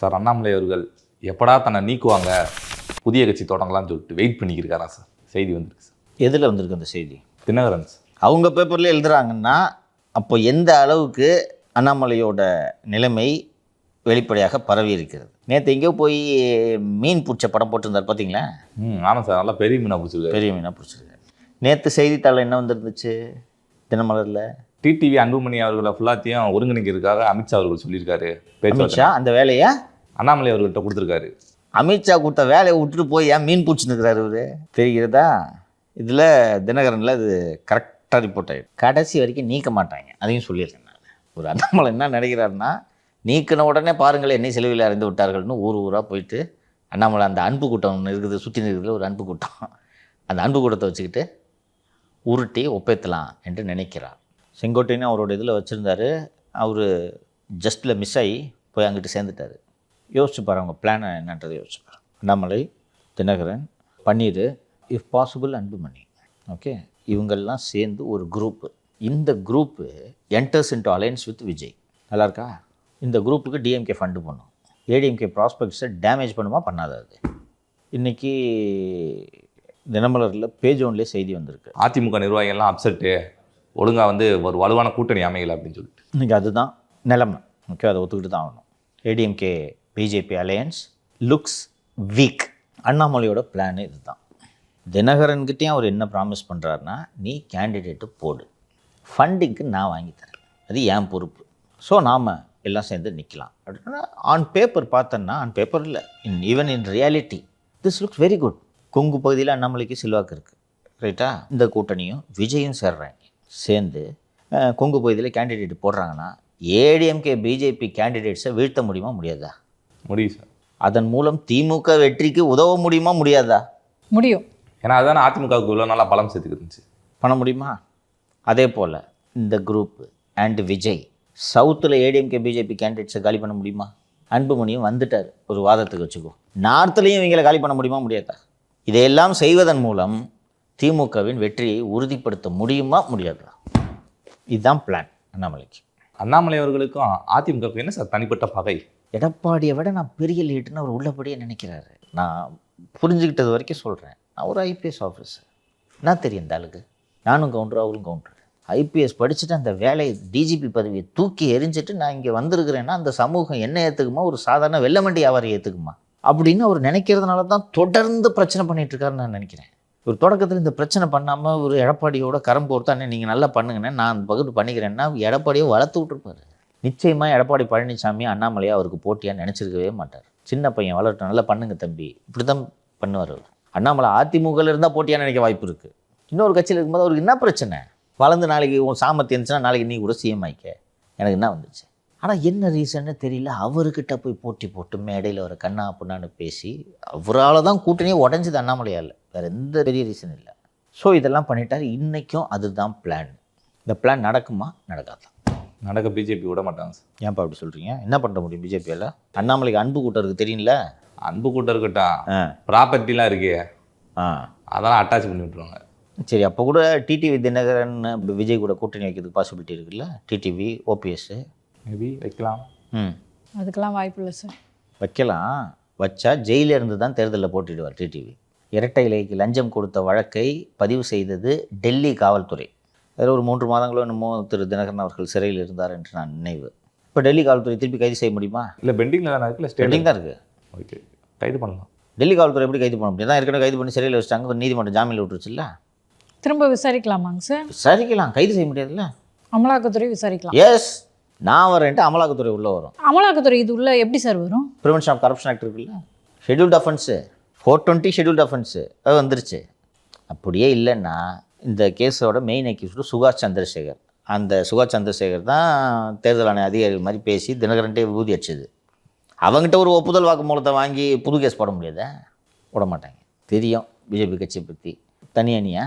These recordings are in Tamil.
சார் அண்ணாமலை அவர்கள் எப்படா தன்னை நீக்குவாங்க, புதிய கட்சி தொடங்கலாம்னு சொல்லிட்டு வெயிட் பண்ணிக்கிருக்காரா சார்? செய்தி வந்திருக்கு சார். எதில் வந்திருக்கு அந்த செய்தி? தினகரன் சார் அவங்க பேப்பரில் எழுதுகிறாங்கன்னா அப்போ எந்த அளவுக்கு அண்ணாமலையோட நிலைமை வெளிப்படையாக பரவி இருக்கிறது. நேற்று எங்கேயோ போய் மீன் பிடிச்ச படம் போட்டிருந்தார் பார்த்தீங்களா? ஆமாம் சார், நல்லா பெரிய மீனாக பிடிச்சிருக்காரு. பெரிய மீனாக பிடிச்சிருக்காரு. நேற்று செய்தித்தாளில் என்ன வந்துருந்துச்சு தினமலரில்? டிடிவி அன்புமணி அவர்களை ஃபுல்லாத்தையும் ஒருங்கிணைக்கிறதுக்காக அமித்ஷா அவர்கள் சொல்லியிருக்காரு. அமித்ஷா அந்த வேலையை அண்ணாமலை அவர்கள்ட்ட கொடுத்துருக்காரு. அமித்ஷா கொடுத்த வேலையை விட்டுட்டு போய் ஏன் மீன் பிடிச்சின்னு இருக்கிறாரு இவர்? தெரிகிறதா? இதில் தினகரனில் இது கரெக்டாக ரிப்போர்ட் ஆகிடும். கடைசி வரைக்கும் நீக்க மாட்டாங்க, அதையும் சொல்லியிருக்கேன் நான். ஒரு அண்ணாமலை என்ன நினைக்கிறாருன்னா, நீக்கின உடனே பாருங்கள் என்னை செலவில் அறிந்து விட்டார்கள்னு ஊராக போயிட்டு அண்ணாமலை அந்த அன்பு கூட்டம் ஒன்று இருக்குது, சுற்றி இருக்கிறதுல ஒரு அன்பு கூட்டம், அந்த அன்பு கூட்டத்தை வச்சுக்கிட்டு உருட்டி ஒப்பேற்றலாம் என்று நினைக்கிறார். செங்கோட்டையும் அவரோட இதில் வச்சுருந்தார். அவர் ஜஸ்ட்டில் மிஸ் ஆகி போய் அங்கிட்டு சேர்ந்துட்டார். யோசிச்சுப்பார் அவங்க பிளானை என்னன்றதை யோசிச்சுப்பார். அண்ணாமலை, தினகரன், பன்னீர், இஃப் பாசிபிள் அன்புமணி, ஓகே, இவங்கெல்லாம் சேர்ந்து ஒரு குரூப்பு. இந்த group enters into alliance with Vijay. நல்லா இருக்கா? இந்த குரூப்புக்கு டிஎம்கே ஃபண்டு பண்ணும். ஏடிஎம்கே ப்ராஸ்பெக்ட்ஸை டேமேஜ் பண்ணுமா பண்ணாது? அது இன்றைக்கி தினமலரில் பேஜ் ஒன்லேயே செய்தி வந்திருக்கு. அதிமுக நிர்வாகிகள்லாம் அப்செட்டு, ஒழுங்காக வந்து ஒரு வலுவான கூட்டணி அமையலை அப்படின்னு சொல்லிட்டு. இன்றைக்கி அதுதான் நிலைமை. ஓகே, அதை ஒத்துக்கிட்டு தான் ஆகணும். ADMK BJP alliance looks weak. அண்ணாமலையோட பிளான் இதுதான். தினகரன்கிட்டையும் அவர் என்ன ப்ராமிஸ் பண்ணுறாருன்னா, நீ கேண்டிடேட்டு போடு, ஃபண்டிங்க்கு நான் வாங்கி தரேன், அது என் பொறுப்பு, ஸோ நாம் எல்லாம் சேர்ந்து நிற்கலாம் அப்படின்னா. ஆன் பேப்பர் பார்த்தோன்னா, ஆன் பேப்பர் இல்லை, even in reality this looks very good. Kongu பகுதியில் அண்ணாமலைக்கு செல்வாக்கு இருக்குது, ரைட்டா? இந்த கூட்டணியும் விஜயும் சேர்றாங்க, சேர்ந்து கொங்கு பகுதியில் கேண்டிடேட் போடுறாங்கன்னா ஏடிஎம்கே பிஜேபி கேண்டிடேட்ஸை வீழ்த்த முடியுமா முடியாதா? முடியும் சார். அதன் மூலம் திமுக வெற்றிக்கு உதவ முடியுமா முடியாதா? முடியும். ஏன்னா அதுதானே அதிமுகவுக்கு இவ்வளோ நல்லா பலம் சேர்த்துக்கிருந்துச்சு. பண்ண முடியுமா? அதே போல் இந்த குரூப் அண்ட் விஜய் சவுத்தில் ஏடிஎம்கே பிஜேபி கேண்டிடேட்ஸை காலி பண்ண முடியுமா? அன்புமணியும் வந்துட்டார் ஒரு வாதத்துக்கு வச்சுக்கோ. நார்த்துலேயும் இவங்களை காலி பண்ண முடியுமா முடியாதா? இதையெல்லாம் செய்வதன் மூலம் திமுகவின் வெற்றியை உறுதிப்படுத்த முடியுமா முடியாதா? இதுதான் பிளான் அண்ணாமலைக்கு. அண்ணாமலை அவர்களுக்கும் அதிமுகவுக்கு என்ன சார் தனிப்பட்ட பகை? எடப்பாடியை விட நான் பெரிய லீட்டுன்னு அவர் உள்ளபடியே நினைக்கிறாரு. நான் புரிஞ்சுக்கிட்டது வரைக்கும் சொல்கிறேன். நான் ஒரு ஐபிஎஸ் ஆஃபீஸர், என்ன தெரியும் இந்த ஆளுக்கு? நானும் கவுண்டர், அவரும் கவுண்டர். ஐபிஎஸ் படிச்சுட்டு அந்த வேலையை டிஜிபி பதவியை தூக்கி எரிஞ்சிட்டு நான் இங்கே வந்திருக்கிறேன்னா அந்த சமூகம் என்ன ஏற்றுக்குமா? ஒரு சாதாரண வெள்ளமண்டி வியாபாரி ஏற்றுக்குமா அப்படின்னு அவர் நினைக்கிறதுனால தான் தொடர்ந்து பிரச்சனை பண்ணிகிட்டு இருக்காருன்னு நான் நினைக்கிறேன். ஒரு தொடக்கத்தில் இந்த பிரச்சனை பண்ணாமல் ஒரு எடப்பாடியோட கரம் போர்த்தானே நீங்கள் நல்லா பண்ணுங்கண்ணே, நான் பகுதி பண்ணிக்கிறேன்னா எடப்பாடியை வளர்த்து விட்டுருப்பார். நிச்சயமாக எடப்பாடி பழனிசாமி அண்ணாமலையை அவருக்கு போட்டியாக நினச்சிருக்கவே மாட்டார். சின்ன பையன் வளரட்டும், நல்லா பண்ணுங்க தம்பி, இப்படி தான் பண்ணுவார் அவர். அண்ணாமலை அதிமுகவில் இருந்தால் போட்டியாக நினைக்க வாய்ப்பு இருக்குது. இன்னொரு கட்சியில் இருக்கும்போது அவருக்கு என்ன பிரச்சனை? வளர்ந்து நாளைக்கு உன் சாமர்த்தியம் இருந்துச்சுன்னா நாளைக்கு நீ கூட சிஎம் ஆயிக்க, எனக்கு என்ன வந்துச்சு? ஆனால் என்ன ரீசன்னு தெரியல, அவர்கிட்ட போய் போட்டி போட்டு மேடையில் வர கண்ணா புண்ணான்னு பேசி அவரால் தான் கூட்டணியே உடஞ்சிது அண்ணாமலையால், வேறு எந்த பெரிய ரீசன் இல்லை. ஸோ இதெல்லாம் பண்ணிட்டார். இன்றைக்கும் அதுதான் பிளான். இந்த பிளான் நடக்குமா நடக்காதான்? நடக்க பிஜேபி விட மாட்டாங்க சார். ஏன்ப்பா அப்படி சொல்கிறீங்க? என்ன பண்ண முடியும் பிஜேபியால்? அண்ணாமலைக்கு அன்பு கூட்டருக்கு தெரியும்ல. அன்பு கூட்டம் இருக்கட்டும், ப்ராப்பர்ட்டிலாம் இருக்கே, அதெல்லாம் அட்டாச் பண்ணி விட்டுருவாங்க. சரி, அப்போ கூட டிடிவி தினகரன் விஜய் கூட கூட்டணி வைக்கிறதுக்கு பாசிபிலிட்டி இருக்குல்ல? டிடிவி ஓபிஎஸ் மேபி வைக்கலாம். அதுக்கெல்லாம் வாய்ப்பு இல்லை சார். வைக்கலாம். வச்சா ஜெயிலில் இருந்து தான் தேர்தலில் போட்டிடுவார் டிடிவி. இரட்டை இலைக்கு லஞ்சம் கொடுத்த வழக்கை பதிவு செய்தது டெல்லி காவல்துறை. அதில் ஒரு 3 மாதங்களோ என்னமோ திரு தினகரன் அவர்கள் சிறையில் இருந்தார் என்று நான் நினைவு. இப்போ டெல்லி காவல்துறை திருப்பி கைது செய்ய முடியுமா? இல்லை, பெண்டிங்கில் தானே இருக்குல்ல? பெண்டிங் தான் இருக்குது. ஓகே, கைது பண்ணலாம். டெல்லி காவல்துறை எப்படி கைது பண்ண முடியும்? தான் ஏற்கனவே கைது பண்ணி சிறையில் வச்சுட்டாங்க, நீதிமன்றம் ஜாமீனில் விட்டுருச்சுல்ல. திரும்ப விசாரிக்கலாமாங்க சார்? விசாரிக்கலாம், கைது செய்ய முடியாதுல்ல. அமலாக்கத்துறை விசாரிக்கலாம். எஸ், நான் வரேன்ட்டு அமலாக்கத்துறை உள்ளே வரும். அமலாக்கத்துறை இது உள்ள எப்படி சார் வரும்? ப்ரிவென்ஷன் ஆஃப் கரப்ஷன் ஆக்ட் இருக்குல்ல, ஷெட்யூல்டு அஃபென்ஸு 420 ஷெட்யூல்டு அஃபென்ஸு அது வந்துருச்சு. அப்படியே இல்லைன்னா இந்த கேஸோட மெயின் அக்யூஸ்டு சுகாஷ் சந்திரசேகர். அந்த சுகாஷ் சந்திரசேகர் தான் தேர்தல் ஆணைய அதிகாரிகள் மாதிரி பேசி தினகரன்ட்டே விபூதி அடிச்சது. அவங்ககிட்ட ஒரு ஒப்புதல் வாக்குமூலத்தை வாங்கி புது கேஸ் போட முடியாதா? போட மாட்டாங்க. தெரியும் பிஜேபி கட்சியை பற்றி. தனி அணியா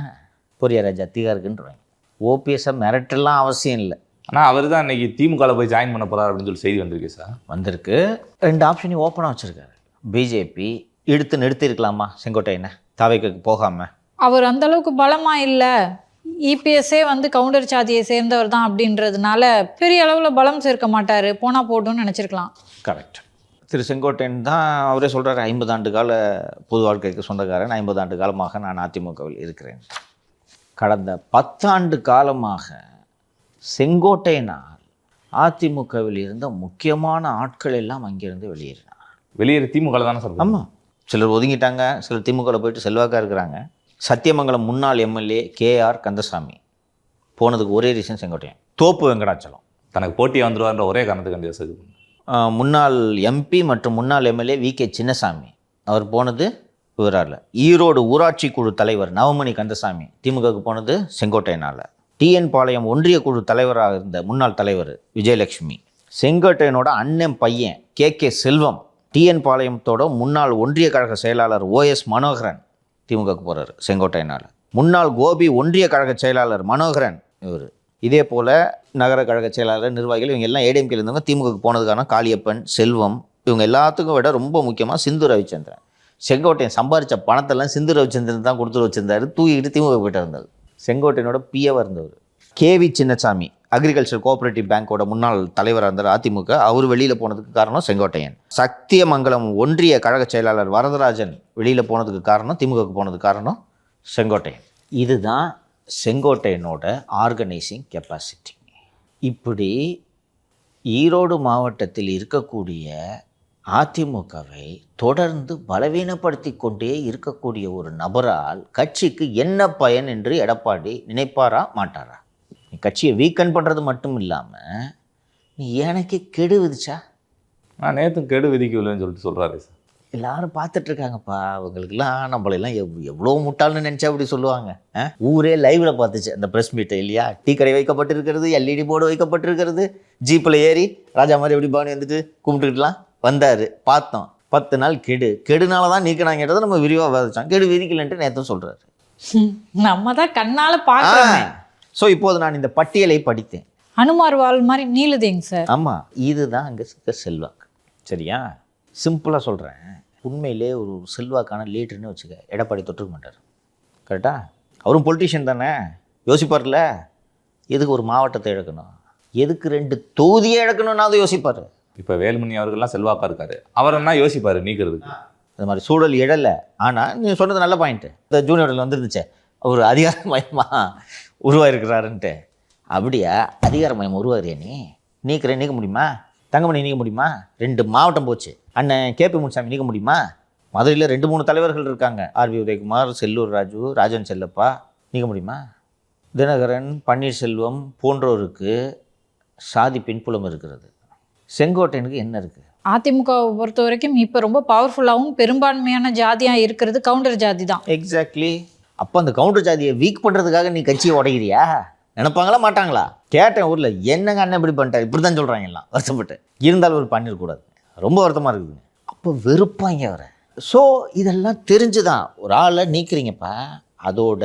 பொரியா ராஜா தீகா இருக்குன்றாங்க. ஓபிஎஸ்ஸை மிரட்டெல்லாம் அவசியம் இல்லை. ஆனால் அவர் தான் இன்றைக்கி திமுகவில் போய் ஜாயின் பண்ண போகிறார் அப்படின்னு சொல்லி செய்தி வந்திருக்கு சார். வந்திருக்கு. 2 ஆப்ஷனையும் ஓப்பனாக வச்சுருக்காரு. பிஜேபி எடுத்து நிறுத்திருக்கலாமா செங்கோட்டையனை தாவேக்கு போகாமல்? அவர் அந்த அளவுக்கு பலமாக இல்லை. இபிஎஸ்ஸே வந்து கவுண்டர் சாதியை சேர்ந்தவர் தான் அப்படின்றதுனால பெரிய அளவில் பலம் சேர்க்க மாட்டார், போனால் போட்டுன்னு நினச்சிருக்கலாம். கரெக்ட். திரு செங்கோட்டையன் தான் அவரே சொல்கிறார் 50 ஆண்டு கால பொது வாழ்க்கைக்கு சொந்தக்காரன், 50 ஆண்டு காலமாக நான் அதிமுகவில் இருக்கிறேன். கடந்த 10 ஆண்டு காலமாக செங்கோட்டையனால் அதிமுகவில் இருந்த முக்கியமான ஆட்கள் எல்லாம் அங்கிருந்து வெளியேறினார். வெளியேறி திமுக தானே சார்? ஆமாம், சிலர் ஒதுங்கிட்டாங்க, சிலர் திமுகவில் போயிட்டு செல்வாக்காக இருக்கிறாங்க. சத்தியமங்கலம் முன்னாள் எம்எல்ஏ கேஆர் கந்தசாமி போனதுக்கு ஒரே ரீசன் செங்கோட்டையன். தோப்பு வெங்கடாச்சலம் தனக்கு போட்டியாக வந்துடுவார்ன்ற ஒரே காரணத்துக்கு சார். முன்னாள் எம்பி மற்றும் முன்னாள் எம்எல்ஏ வி.கே. சின்னசாமி அவர் போனது இவரால். ஈரோடு ஊராட்சி குழு தலைவர் நவமணி கந்தசாமி திமுகவுக்கு போனது செங்கோட்டையனால். டிஎன் பாளையம் ஒன்றிய குழு தலைவராக இருந்த முன்னாள் தலைவர் விஜயலட்சுமி. செங்கோட்டையனோட அண்ணன் பையன் கே செல்வம் டிஎன் பாளையத்தோட முன்னாள் ஒன்றிய கழக செயலாளர் OS மனோகரன் திமுகவுக்கு போகிறார் செங்கோட்டையனால். முன்னாள் கோபி ஒன்றிய கழக செயலாளர் மனோகரன் இவர். இதே போல் நகர கழக செயலாளர் நிர்வாகிகள் இவங்க எல்லாம் ஏடிஎம்கேல இருந்தவங்க திமுகவுக்கு போனதுக்கான காளியப்பன், செல்வம், இவங்க எல்லாத்துக்கும் விட ரொம்ப முக்கியமாக சிந்து ரவிச்சந்திரன். செங்கோட்டையன் சம்பாரித்த பணத்தெல்லாம் சிந்து ரவிச்சந்திரன் தான் கொடுத்து வச்சிருந்தாரு, தூக்கிட்டு திமுக போயிட்டு இருந்தார். செங்கோட்டையனோட பிஏவாக இருந்தவர். கேவி சின்னசாமி அக்ரிகல்ச்சர் கோஆபரேட்டிவ் பேங்கோட முன்னாள் தலைவராக இருந்தார் அதிமுக. அவர் வெளியில் போனதுக்கு காரணம் செங்கோட்டையன். சத்தியமங்கலம் ஒன்றிய கழக செயலாளர் வரதராஜன் வெளியில் போனதுக்கு காரணம், திமுகவுக்கு போனதுக்கு காரணம் செங்கோட்டையன். இதுதான் செங்கோட்டையனோட ஆர்கனைசிங் கெப்பாசிட்டி. இப்படி ஈரோடு மாவட்டத்தில் இருக்கக்கூடிய அதிமுகவை தொடர்ந்து பலவீனப்படுத்தி கொண்டே இருக்கக்கூடிய ஒரு நபரால் கட்சிக்கு என்ன பயன் என்று எடப்பாடி நினைப்பாரா மாட்டாரா? நீ கட்சியை வீக்கன் பண்ணுறது மட்டும் இல்லாமல் நீ எனக்கு கெடு விதிச்சா? நான் நேற்று கெடு விதிக்கலன்னு சொல்லிட்டு சொல்கிறாரு சார். எல்லாரும் பார்த்துட்ருக்காங்கப்பா, அவங்களுக்குலாம் நம்மளெல்லாம் எவ்வளோ முட்டாள்னு நினச்சா அப்படி சொல்லுவாங்க. ஊரே லைவில் பார்த்துச்சு அந்த ப்ரெஸ் மீட்டை இல்லையா? டீ கடை வைக்கப்பட்டிருக்கிறது, எல்இடி போர்டு வைக்கப்பட்டிருக்கிறது, ஜீப்பில் ஏறி ராஜா மாதிரி எப்படி பாவனி வந்துட்டு கும்பிட்டுக்கிட்டுலாம் வந்தார், பார்த்தோம். 10 நாள் கெடுனால தான் நீக்கினாங்கிறத நம்ம விரிவாக விதைச்சோம். கெடு விதிக்கலன்ட்டு நேற்று சொல்கிறாரு. நம்ம தான் கண்ணால் பார்க்குறோம். ஸோ இப்போது நான் இந்த பட்டியலை படித்தேன். அனுமார் வால் மாதிரி நீளுதேங்க சார். ஆமாம், இதுதான் அங்கே செல்வாக்கு. சரியா? சிம்பிளாக சொல்கிறேன், உண்மையிலே ஒரு செல்வாக்கான லீடர்னு வச்சுக்க எடப்பாடி தொட்டுக்க மாட்டார். கரெக்டாக? அவரும் பொலிட்டீஷியன் தானே, யோசிப்பார்ல. எதுக்கு ஒரு மாவட்டத்தை இழக்கணும், எதுக்கு 2 தொகுதியை இழக்கணும்னா அதை யோசிப்பார். இப்போ வேலுமணி அவர்கள்லாம் செல்வாக்காக இருக்காரு, அவர் என்ன யோசிப்பார் நீக்கிறதுக்கு? அது மாதிரி சூழல் இழலை. ஆனால் நீ சொன்னது நல்ல பாயிண்ட்டு. இந்த ஜூனியரில் வந்துருந்துச்சே அவர் அதிகாரமயமாக உருவாயிருக்கிறாருன்ட்டு. அப்படியா அதிகாரமயம் உருவாரியா? நீக்க முடியுமா? தங்கமணி நீக்க முடியுமா? 2 மாவட்டம் போச்சு. அண்ணன் கேபி முனுசாமி நீக்க முடியுமா? மதுரையில் 2-3 தலைவர்கள் இருக்காங்க. ஆர்வி உதயகுமார், செல்லூர் ராஜு, ராஜன் செல்லப்பா. நீக்க முடியுமா? தினகரன், பன்னீர்செல்வம் போன்றோருக்கு சாதி பின்புலம் இருக்கிறது. செங்கோட்டையனுக்கு என்ன இருக்குது? அதிமுகவை பொறுத்த வரைக்கும் இப்போ ரொம்ப பவர்ஃபுல்லாகவும் பெரும்பான்மையான ஜாதியாக இருக்கிறது கவுண்டர் ஜாதி தான். எக்ஸாக்ட்லி. அப்போ அந்த கவுண்டர் ஜாதியை வீக் பண்ணுறதுக்காக நீ கட்சியை உடைக்கிறியா? நினைப்பாங்களா மாட்டாங்களா? கேட்டேன் ஊரில், என்னங்க அண்ணன் இப்படி பண்ணிட்டார், இப்படி தான் சொல்கிறாங்க எல்லாம் வருத்தப்பட்டு. இருந்தாலும் ஒரு பண்ணிடக்கூடாது, ரொம்ப வருத்தமாக இருக்குதுங்க. அப்போ வெறுப்பாங்க அவரை. ஸோ இதெல்லாம் தெரிஞ்சு தான் ஒரு ஆளை நீக்கிறீங்கப்பா. அதோட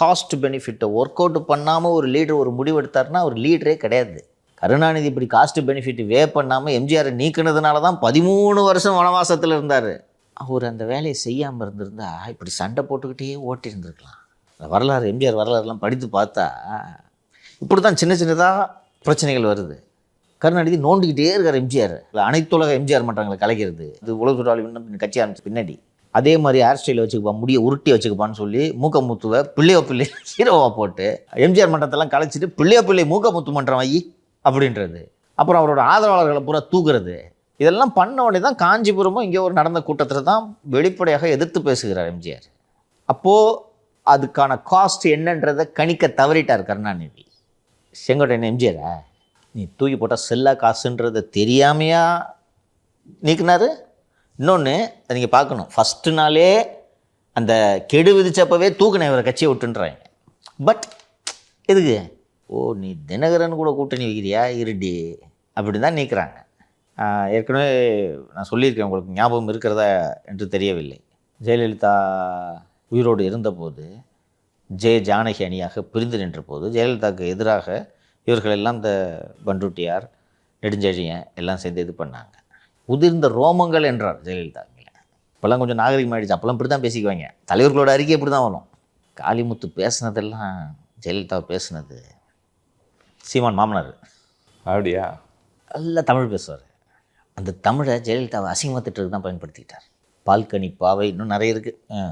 காஸ்ட் பெனிஃபிட்டை ஒர்க் அவுட் பண்ணாமல் ஒரு லீடர் ஒரு முடிவு எடுத்தாருன்னா ஒரு லீடரே கிடையாது. கருணாநிதி இப்படி காஸ்ட் பெனிஃபிட் பண்ணாமல் எம்ஜிஆரை நீக்கினதுனால தான் 13 வருஷம் வனவாசத்தில் இருந்தார். அவர் அந்த வேலையை செய்யாமல் இருந்திருந்தா இப்படி சண்டை போட்டுக்கிட்டே ஓட்டி இருந்திருக்கலாம். வரலாறு, எம்ஜிஆர் வரலாறுலாம் படித்து பார்த்தா இப்படி தான் சின்ன சின்னதாக பிரச்சனைகள் வருது. கருணாநிதி நோண்டிக்கிட்டே இருக்கார் எம்ஜிஆர். அனைத்துலக எம்ஜிஆர் மன்றங்களை கலைக்கிறது. இது உலக சுற்றாளி கட்சி ஆரம்பிச்சு பின்னாடி அதே மாதிரி ஹேர் ஸ்டைலை வச்சுக்கப்பா, முடியை உருட்டி வச்சுக்கப்பான்னு சொல்லி மூக்கமுத்துவை பிள்ளை ஹீரோவாக போட்டு எம்ஜிஆர் மன்றத்தெல்லாம் கலைச்சிட்டு பிள்ளை மூக்கமுத்து மன்றம் வை அப்படின்றது. அப்புறம் அவரோட ஆதரவாளர்களை பூரா தூக்குறது. இதெல்லாம் பண்ண உடனே தான் காஞ்சிபுரமும் இங்கே ஒரு நடந்த கூட்டத்தில் தான் வெளிப்படையாக எதிர்த்து பேசுகிறார் எம்ஜிஆர். அப்போது அதுக்கான காஸ்ட் என்னன்றதை கணிக்க தவறிட்டார் கருணாநிதி. செங்கோட்டையன் எம்ஜிஆரை நீ தூக்கி போட்டால் செல்லா காசுன்றதை தெரியாமையா நீக்கினார். இன்னொன்று நீங்கள் பார்க்கணும், ஃபஸ்ட்டு நாளே அந்த கெடு விதிச்சப்பவே தூக்குன இவரை கட்சியை விட்டுன்றாங்க. பட் எதுக்கு? ஓ நீ தினகரன் கூட கூட்டணி வைக்கிறியா, இருடி அப்படி தான் நீக்கிறாங்க. ஏற்கனவே நான் சொல்லியிருக்கேன், உங்களுக்கு ஞாபகம் இருக்கிறதா என்று தெரியவில்லை. ஜெயலலிதா உயிரோடு இருந்தபோது ஜானகி அணியாக பிரிந்து நின்ற போது ஜெயலலிதாவுக்கு எதிராக இவர்களெல்லாம் இந்த பண்ருட்டியார், நெடுஞ்செழியன் எல்லாம் சேர்ந்து இது பண்ணாங்க. உதிர்ந்த ரோமங்கள் என்றார் ஜெயலலிதா. இப்போல்லாம் கொஞ்சம் நாகரிகமாகிடுச்சு, அப்போல்லாம் இப்படி தான் பேசிக்குவாங்க. தலைவர்களோட அறிக்கை இப்படி தான் வரும். காளிமுத்து பேசுனதெல்லாம் ஜெயலலிதாவை பேசுனது சீமான் மாமனார். அப்படியா? நல்லா தமிழ் பேசுவார். அந்த தமிழை ஜெயலலிதாவை அசிங்கமாக திட்டுறதுக்கு தான் பயன்படுத்திக்கிட்டார். பால்கனி பாவை இன்னும் நிறைய இருக்குது.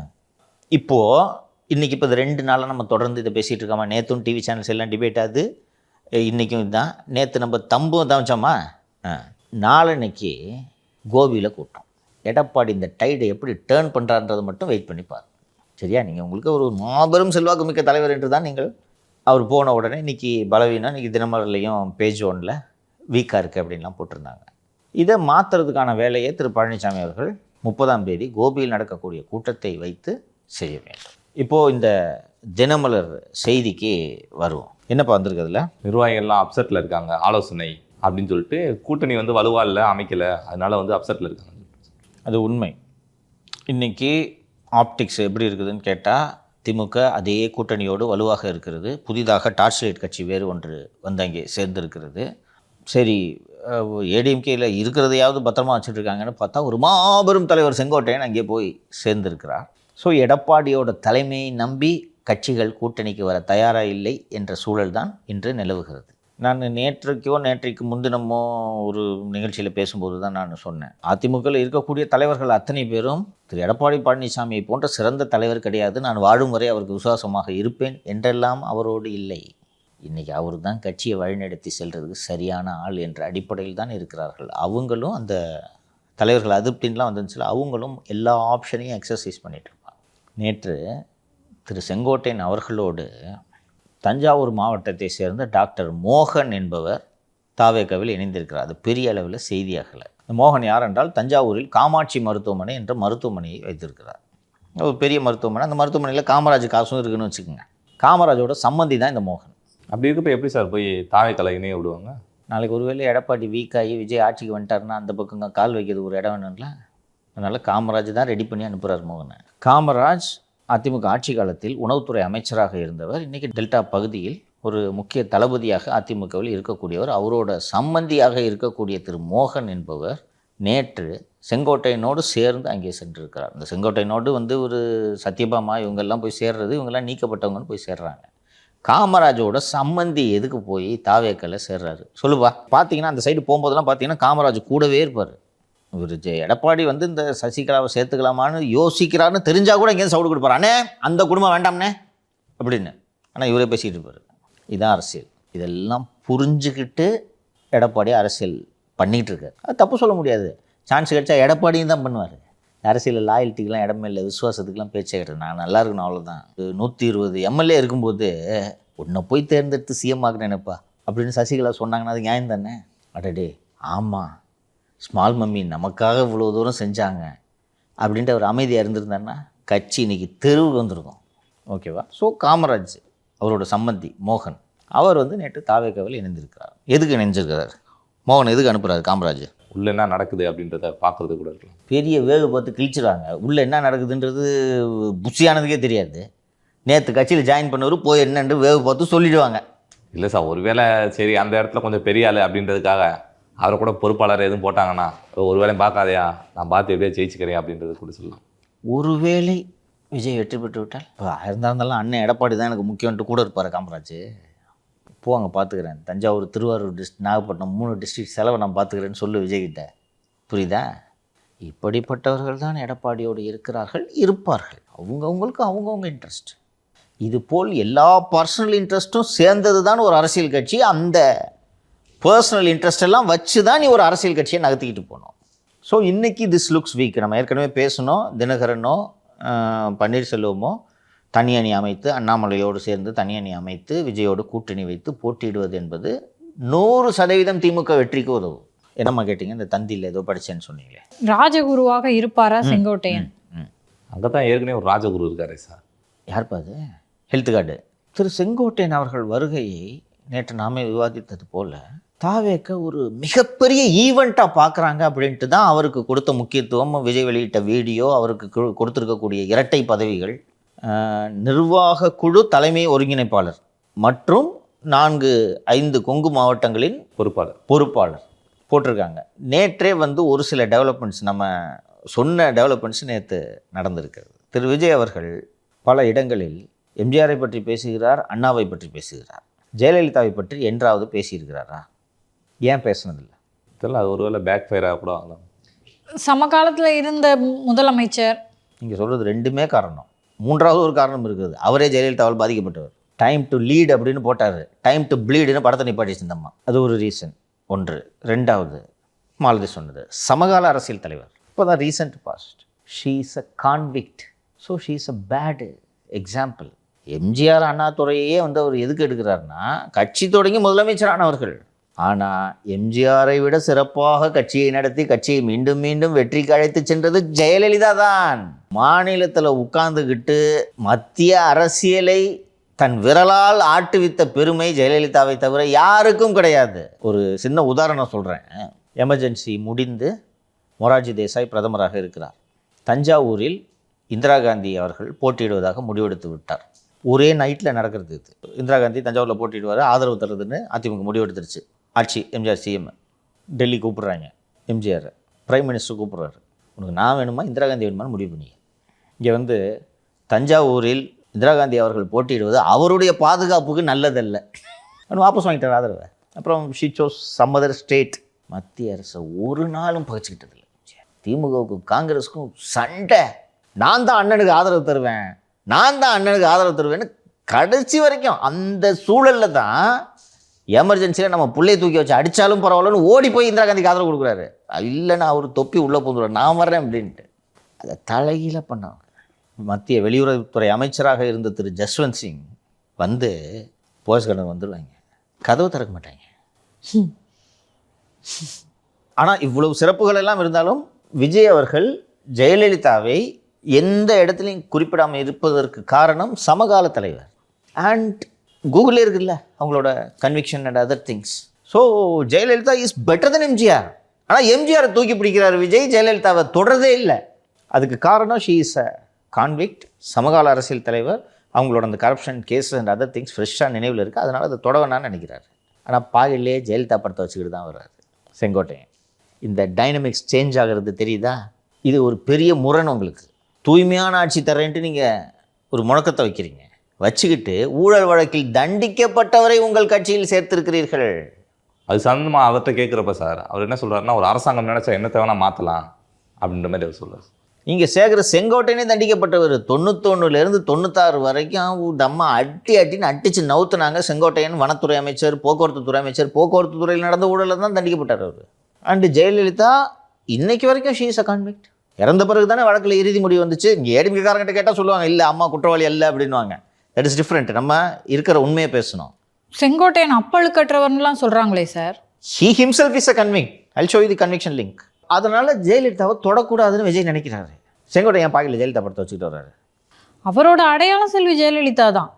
இப்போது இன்றைக்கி இப்போ இந்த 2 நாளாக நம்ம தொடர்ந்து இதை பேசிகிட்டு இருக்கோமா? நேற்றும் டிவி சேனல்ஸ் எல்லாம் டிபேட் ஆகுது, இன்றைக்கும் இதுதான். நேற்று நம்ம தம்பும் தான் வச்சோமா? நாளன்னைக்கு கோபியில் கூட்டம். எடப்பாடி இந்த டைடை எப்படி டேர்ன் பண்ணுறான்றதை மட்டும் வெயிட் பண்ணி பாருங்க. சரியா? நீங்கள் உங்களுக்கு ஒரு மாபெரும் செல்வாக்கு மிக்க தலைவர் என்று தான் நீங்கள் அவர் போன உடனே இன்றைக்கி பலவீனம், இன்றைக்கி தினமலர்லையும் பேஜ் 1ல் வீக்காக இருக்குது அப்படின்லாம் போட்டிருந்தாங்க. இதை மாற்றுறதுக்கான வேலையை திரு பழனிசாமி அவர்கள் 30ஆம் தேதி கோபியில் நடக்கக்கூடிய கூட்டத்தை வைத்து செய்ய வேண்டும். இப்போது இந்த தினமலர் செய்திக்கு வருவோம். என்னப்பா வந்திருக்கிறதுல? நிர்வாகிகள்லாம் அப்செட்டில் இருக்காங்க, ஆலோசனை அப்படின்னு சொல்லிட்டு கூட்டணி வந்து வலுவா இல்லை, அமைக்கலை, அதனால வந்து அப்செட்டில் இருக்காங்க. அது உண்மை. இன்றைக்கி ஆப்டிக்ஸ் எப்படி இருக்குதுன்னு கேட்டால் திமுக அதே கூட்டணியோடு வலுவாக இருக்கிறது. புதிதாக டார்ச் லைட் கட்சி வேறு ஒன்று வந்து அங்கே சேர்ந்துருக்கிறது. சரி, ஏடிஎம்கேயில் இருக்கிறதையாவது பத்திரமா வச்சுட்ருக்காங்கன்னு பார்த்தா ஒரு மாபெரும் தலைவர் செங்கோட்டையன் அங்கே போய் சேர்ந்திருக்கிறார். ஸோ எடப்பாடியோட தலைமையை நம்பி கட்சிகள் கூட்டணிக்கு வர தயாராக இல்லை என்ற சூழல் தான் இன்று நிலவுகிறது. நான் நேற்றைக்கு முன்தினமோ ஒரு நிகழ்ச்சியில் பேசும்போது தான் நான் சொன்னேன், அதிமுகவில் இருக்கக்கூடிய தலைவர்கள் அத்தனை பேரும் திரு எடப்பாடி பழனிசாமியை போன்ற சிறந்த தலைவர் கிடையாது, நான் வாழும் வரை அவருக்கு விசுவாசமாக இருப்பேன் என்றெல்லாம் அவரோடு இல்லை. இன்றைக்கி அவர் தான் கட்சியை வழிநடத்தி செல்றதுக்கு சரியான ஆள் என்ற அடிப்படையில் தான் இருக்கிறார்கள். அவங்களும் அந்த தலைவர்கள் அதிருப்தின்லாம் வந்துச்சுல, அவங்களும் எல்லா ஆப்ஷனையும் எக்ஸசைஸ் பண்ணிகிட்டு இருப்பாங்க. நேற்று திரு செங்கோட்டையன் அவர்களோடு தஞ்சாவூர் மாவட்டத்தை சேர்ந்த டாக்டர் மோகன் என்பவர் தாவேக்காவில் இணைந்திருக்கிறார். அது பெரிய அளவில் செய்தியாகலை. இந்த மோகன் யார் என்றால் தஞ்சாவூரில் காமாட்சி மருத்துவமனை என்ற மருத்துவமனையை வைத்திருக்கிறார். ஒரு பெரிய மருத்துவமனை. அந்த மருத்துவமனையில் காமராஜ் காசும் இருக்குன்னு வச்சுக்கோங்க. காமராஜோட சம்மந்தி தான் இந்த மோகன். அப்படி இருக்கப்போ எப்படி சார் போய் தாவேக்கால இணைய விடுவாங்க? நாளைக்கு ஒருவேளை எடப்பாடி வீக்காகி விஜய் ஆட்சிக்கு வந்துட்டாருன்னா அந்த பக்கம் கால் வைக்கிறது ஒரு இடம் வேணும்ல. அதனால் காமராஜ் தான் ரெடி பண்ணி அனுப்புகிறார் மோகனை. காமராஜ் அதிமுக ஆட்சி காலத்தில் உணவுத்துறை அமைச்சராக இருந்தவர். இன்றைக்கி டெல்டா பகுதியில் ஒரு முக்கிய தளபதியாக அதிமுகவில் இருக்கக்கூடியவர். அவரோட சம்பந்தியாக இருக்கக்கூடிய திரு மோகன் என்பவர் நேற்று செங்கோட்டையனோடு சேர்ந்து அங்கே சென்றிருக்கிறார். இந்த செங்கோட்டையனோடு வந்து ஒரு சத்யபாமா இவங்கெல்லாம் போய் சேர்றது, இவங்கெல்லாம் நீக்கப்பட்டவங்கன்னு போய் சேர்றாங்க. காமராஜோட சம்பந்தி எதுக்கு போய் தாவேக்கல்ல சேர்றாரு சொல்லுவா? பார்த்தீங்கன்னா அந்த சைடு போகும்போதெல்லாம் பார்த்தீங்கன்னா காமராஜ் கூடவே இருப்பார். இவர் எடப்பாடி வந்து இந்த சசிகலாவை சேர்த்துக்கலாமான்னு யோசிக்கிறாருன்னு தெரிஞ்சால் கூட எங்கேயும் சவுடு கொடுப்பார், அண்ணே அந்த குடும்பம் வேண்டாம்னே அப்படின்னு. ஆனால் இவரே பேசிகிட்டு இருப்பார். இதான் அரசியல். இதெல்லாம் புரிஞ்சுக்கிட்டு எடப்பாடி அரசியல் பண்ணிகிட்டு இருக்கார். அது தப்பு சொல்ல முடியாது. சான்ஸ் கிடைச்சா எடப்பாடியும் தான் பண்ணுவார். அரசியல் லாயல்ட்டிக்கெலாம் இடமே இல்லை, விசுவாசத்துக்கெலாம் பேச்சே கிடையாது. நான் நல்லா இருக்கணும் அவ்வளோதான். 120 எம்எல்ஏ இருக்கும்போது உன்னை போய் தேர்ந்தெடுத்து சிஎம் ஆகுறேனப்பா அப்படின்னு சசிகலா சொன்னாங்கன்னா அது நியாயம் தானே? அடடே ஆமாம், ஸ்மால் மம்மி நமக்காக இவ்வளோ தூரம் செஞ்சாங்க அப்படின்ட்டு அவர் அமைதியாக இருந்திருந்தாருன்னா கட்சி இன்றைக்கி தெருவுக்கு வந்திருக்கும். ஓகேவா? ஸோ காமராஜ் அவரோட சம்பந்தி மோகன் அவர் வந்து நேற்று தாவேக்காவில் இணைந்திருக்கிறார். எதுக்கு இணைஞ்சிருக்கிறார்? மோகன் எதுக்கு அனுப்புகிறாரு காமராஜ்? உள்ளே என்ன நடக்குது அப்படின்றத பார்க்குறது கூட இருக்கலாம். பெரிய வேகு பார்த்து கிழிச்சிடுறாங்க. உள்ளே என்ன நடக்குதுன்றது புஷியானதுக்கே தெரியாது. நேற்று கட்சியில் ஜாயின் பண்ணவர் போய் என்னென்று வேகு பார்த்து சொல்லிடுவாங்க. இல்லை சார், ஒருவேளை சரி அந்த இடத்துல கொஞ்சம் பெரிய ஆள் அப்படின்றதுக்காக அவரை கூட பொறுப்பாளர் எதுவும் போட்டாங்கன்னா ஒரு வேலையும் பார்க்காதையா, நான் பார்த்து எப்படியா ஜெயிச்சுக்கிறேன் அப்படின்றது கூட சொல்லலாம். ஒருவேளை விஜய் வெற்றி பெற்று விட்டால் இப்போ இருந்தாலும் அண்ணன் எடப்பாடி தான் எனக்கு முக்கியம்ன்ட்டு கூட இருப்பார் காமராஜ். போவாங்க பார்த்துக்கிறேன், தஞ்சாவூர், திருவாரூர் டிஸ்ட்ரிக்ட், நாகப்பட்டினம் 3 டிஸ்ட்ரிக்ட் செலவை நான் பார்த்துக்கிறேன்னு சொல்லு விஜய்கிட்ட. புரியுதா? இப்படிப்பட்டவர்கள் தான் எடப்பாடியோடு இருக்கிறார்கள், இருப்பார்கள். அவங்கவுங்களுக்கு அவங்கவுங்க இன்ட்ரெஸ்ட். இது போல் எல்லா பர்சனல் இன்ட்ரெஸ்ட்டும் சேர்ந்தது தான் ஒரு அரசியல் கட்சி. அந்த பர்சனல் இன்ட்ரெஸ்ட் எல்லாம் வச்சு தான் நீ ஒரு அரசியல் கட்சியை நகர்த்திக்கிட்டு போகணும். ஸோ இன்றைக்கி திஸ் லுக்ஸ் வீக். நம்ம ஏற்கனவே பேசணும், தினகரனோ பன்னீர்செல்வமோ தனி அணி அமைத்து, அண்ணாமலையோடு சேர்ந்து தனி அணி அமைத்து விஜயோடு கூட்டணி வைத்து போட்டியிடுவது என்பது 100% திமுக வெற்றிக்கு உதவும். என்னம்மா கேட்டிங்க? இந்த தந்தியில் ஏதோ படித்தேன்னு சொன்னீங்களே, ராஜகுருவாக இருப்பாரா செங்கோட்டையன்? அங்கே தான் ஏற்கனவே ஒரு ராஜகுரு இருக்காரே சார். யார்ப்பா அது? Health card. திரு செங்கோட்டையன் அவர்கள் வருகையை நேற்று நாமே விவாதித்தது போல் தாவேக்க ஒரு மிகப்பெரிய ஈவெண்ட்டாக பார்க்குறாங்க அப்படின்ட்டு தான் அவருக்கு கொடுத்த முக்கியத்துவம். விஜய் வெளியிட்ட வீடியோ, அவருக்கு கொடுத்துருக்கக்கூடிய இரட்டை பதவிகள், நிர்வாக குழு தலைமை ஒருங்கிணைப்பாளர் மற்றும் 4-5 கொங்கு மாவட்டங்களின் பொறுப்பாளர் போட்டிருக்காங்க. நேற்றே வந்து ஒரு சில டெவலப்மெண்ட்ஸ், நம்ம சொன்ன டெவலப்மெண்ட்ஸ் நேற்று நடந்திருக்கிறது. திரு விஜய் அவர்கள் பல இடங்களில் எம்ஜிஆரை பற்றி பேசுகிறார், அண்ணாவை பற்றி பேசுகிறார், ஜெயலலிதாவை பற்றி என்றாவது பேசியிருக்கிறாரா? ஏன் பேசுனதில்லை? தெரியல, அது ஒருவேளை பேக் ஃபயராக கூட ஆகலாம். சமகாலத்தில் இருந்த முதலமைச்சர். நீங்கள் சொல்கிறது ரெண்டுமே காரணம். மூன்றாவது ஒரு காரணம் இருக்குது. அவரே ஜெயலலிதாவால் பாதிக்கப்பட்டவர். டைம் டு லீட் அப்படின்னு போட்டார், டைம் டு ப்ளீடுன்னு படத்தை நிப்பாட்டிச்சு இந்த அம்மா. அது ஒரு ரீசன் ஒன்று. ரெண்டாவது மாலதி சொன்னது, சமகால அரசியல் தலைவர். இப்போ தான் recent past, she is a convict. So she is a bad example. MGR அண்ணாதுரையே வந்து அவர் எதுக்கு எடுக்கிறாருன்னா, கட்சி தொடங்கி முதலமைச்சரானவர்கள். ஆனால் எம்ஜிஆரை விட சிறப்பாக கட்சியை நடத்தி கட்சியை மீண்டும் மீண்டும் வெற்றிக்கு அழைத்து சென்றது ஜெயலலிதா தான். மாநிலத்தில் உட்கார்ந்துக்கிட்டு மத்திய அரசியலை தன் விரலால் ஆட்டுவித்த பெருமை ஜெயலலிதாவை தவிர யாருக்கும் கிடையாது. ஒரு சின்ன உதாரணம் சொல்கிறேன். எமர்ஜென்சி முடிந்து மொரார்ஜி தேசாய் பிரதமராக இருக்கிறார். தஞ்சாவூரில் இந்திரா காந்தி அவர்கள் போட்டியிடுவதாக முடிவெடுத்து விட்டார். ஒரே நைட்டில் நடக்கிறது இது. இந்திரா காந்தி தஞ்சாவூரில் போட்டியிடுவார், ஆதரவு தருதுன்னு அதிமுக முடிவெடுத்துருச்சு. ஆட்சி, எம்ஜிஆர் சிஎம். டெல்லி கூப்பிட்றாங்க எம்ஜிஆர், பிரைம் மினிஸ்டர் கூப்பிட்றாரு. உனக்கு நான் வேணுமா இந்திரா காந்தி வேணுமான்னு முடிவு பண்ணி. இங்கே வந்து தஞ்சாவூரில் இந்திரா காந்தி அவர்கள் போட்டியிடுவது அவருடைய பாதுகாப்புக்கு நல்லதல்ல. அவனு வாபஸ் வாங்கிட்டார் ஆதரவை. அப்புறம் she shows some other state. மத்திய அரசை ஒரு நாளும் பகிச்சிக்கிட்டதில்லை. திமுகவுக்கும் காங்கிரஸுக்கும் சண்டை. நான் தான் அண்ணனுக்கு ஆதரவு தருவேன், நான் தான் அண்ணனுக்கு ஆதரவு தருவேன்னு கடைசி வரைக்கும். அந்த சூழலில் தான் எமர்ஜென்சியில் நம்ம பிள்ளையை தூக்கி வச்சு அடித்தாலும் பரவாயில்லன்னு ஓடி போய் இந்திரா காந்திக்கு ஆதரவு கொடுக்குறாரு. இல்லைன்னா அவர் தொப்பி உள்ளே போந்துடுவார், நான் வர்றேன் அப்படின்ட்டு. அதை தலைகீழ பண்ணாங்க. மத்திய வெளியுறவுத்துறை அமைச்சராக இருந்த திரு ஜஸ்வந்த் சிங் வந்து போலீஸ் கடன் வந்துடுவாங்க, கதவு திறக்க மாட்டாங்க. ஆனால் இவ்வளவு சிறப்புகள் எல்லாம் இருந்தாலும் விஜய் அவர்கள் ஜெயலலிதாவை எந்த இடத்துலையும் குறிப்பிடாமல் இருப்பதற்கு காரணம் சமகால தலைவர். அண்ட் கூகுளே இருக்குல்ல அவங்களோட conviction and other things. So Jayalalithaa is better then MGR. ஆனால் எம்ஜிஆரை தூக்கி பிடிக்கிறார் விஜய், ஜெயலலிதாவை தொடரதே இல்லை. அதுக்கு காரணம் ஷீ இஸ் அ கான்விக்ட், சமகால அரசியல் தலைவர். அவங்களோட அந்த corruption case and other things ஃப்ரெஷ்ஷாக நினைவில் இருக்குது. அதனால் அதை தொடவேனான்னு நினைக்கிறாரு. ஆனால் பாகிலே ஜெயலலிதா படத்தை வச்சுக்கிட்டு தான் வர்றாரு செங்கோட்டையன். இந்த டைனமிக்ஸ் சேஞ்ச் ஆகிறது தெரியுதா? இது ஒரு பெரிய முரண். உங்களுக்கு தூய்மையான ஆட்சி தரேன்ட்டு நீங்கள் ஒரு முழக்கத்தை வைக்கிறீங்க, வச்சுக்கிட்டு ஊழல் வழக்கில் தண்டிக்கப்பட்டவரை உங்கள் கட்சியில் சேர்த்திருக்கிறீர்கள். அது சம்மந்தமாக அவர்கிட்ட கேட்குறப்ப சார் அவர் என்ன சொல்கிறாருன்னா, ஒரு அரசாங்கம் நினச்சா என்ன தேவைன்னா மாற்றலாம் அப்படின்ற மாதிரி அவர் சொல்கிறார். நீங்கள் சேர்க்குற செங்கோட்டையனே தண்டிக்கப்பட்டவர். 91லேருந்து 96 வரைக்கும் தம்மா அட்டின்னு அட்டிச்சு நவுத்துனாங்க. செங்கோட்டையன் வனத்துறை அமைச்சர், போக்குவரத்து துறை அமைச்சர், போக்குவரத்து துறையில் நடந்த ஊழலில் தான் தண்டிக்கப்பட்டார் அவர். அண்டு ஜெயலலிதா இன்னைக்கு வரைக்கும் ஷீ இஸ் அ கான்விக்ட். இறந்த பிறகு தானே வழக்கில் இறுதி முடிவு வந்துச்சு. இங்கே ஏடிமிக்காரங்கிட்ட கேட்டால் சொல்லுவாங்க, இல்லை அம்மா குற்றவாளி அல்ல அப்படின்வாங்க. That is different. நம்ம இருக்கிற உண்மையை பேசணும். செங்கோட்டையன் அப்பழுக்கற்றவர்லாம் சொல்கிறாங்களே sir. He himself is a convict. Jal show you the conviction link. அதனால் ஜெயலலிதாவை தொடக்கூடாதுன்னு விஜய் நினைக்கிறாரு. செங்கோட்டையன் பாக்கில் ஜெயலலிதா படத்தை வச்சுக்கிட்டு வர்றாரு. அவரோட அடையாளம் செல்வி ஜெயலலிதா தான்.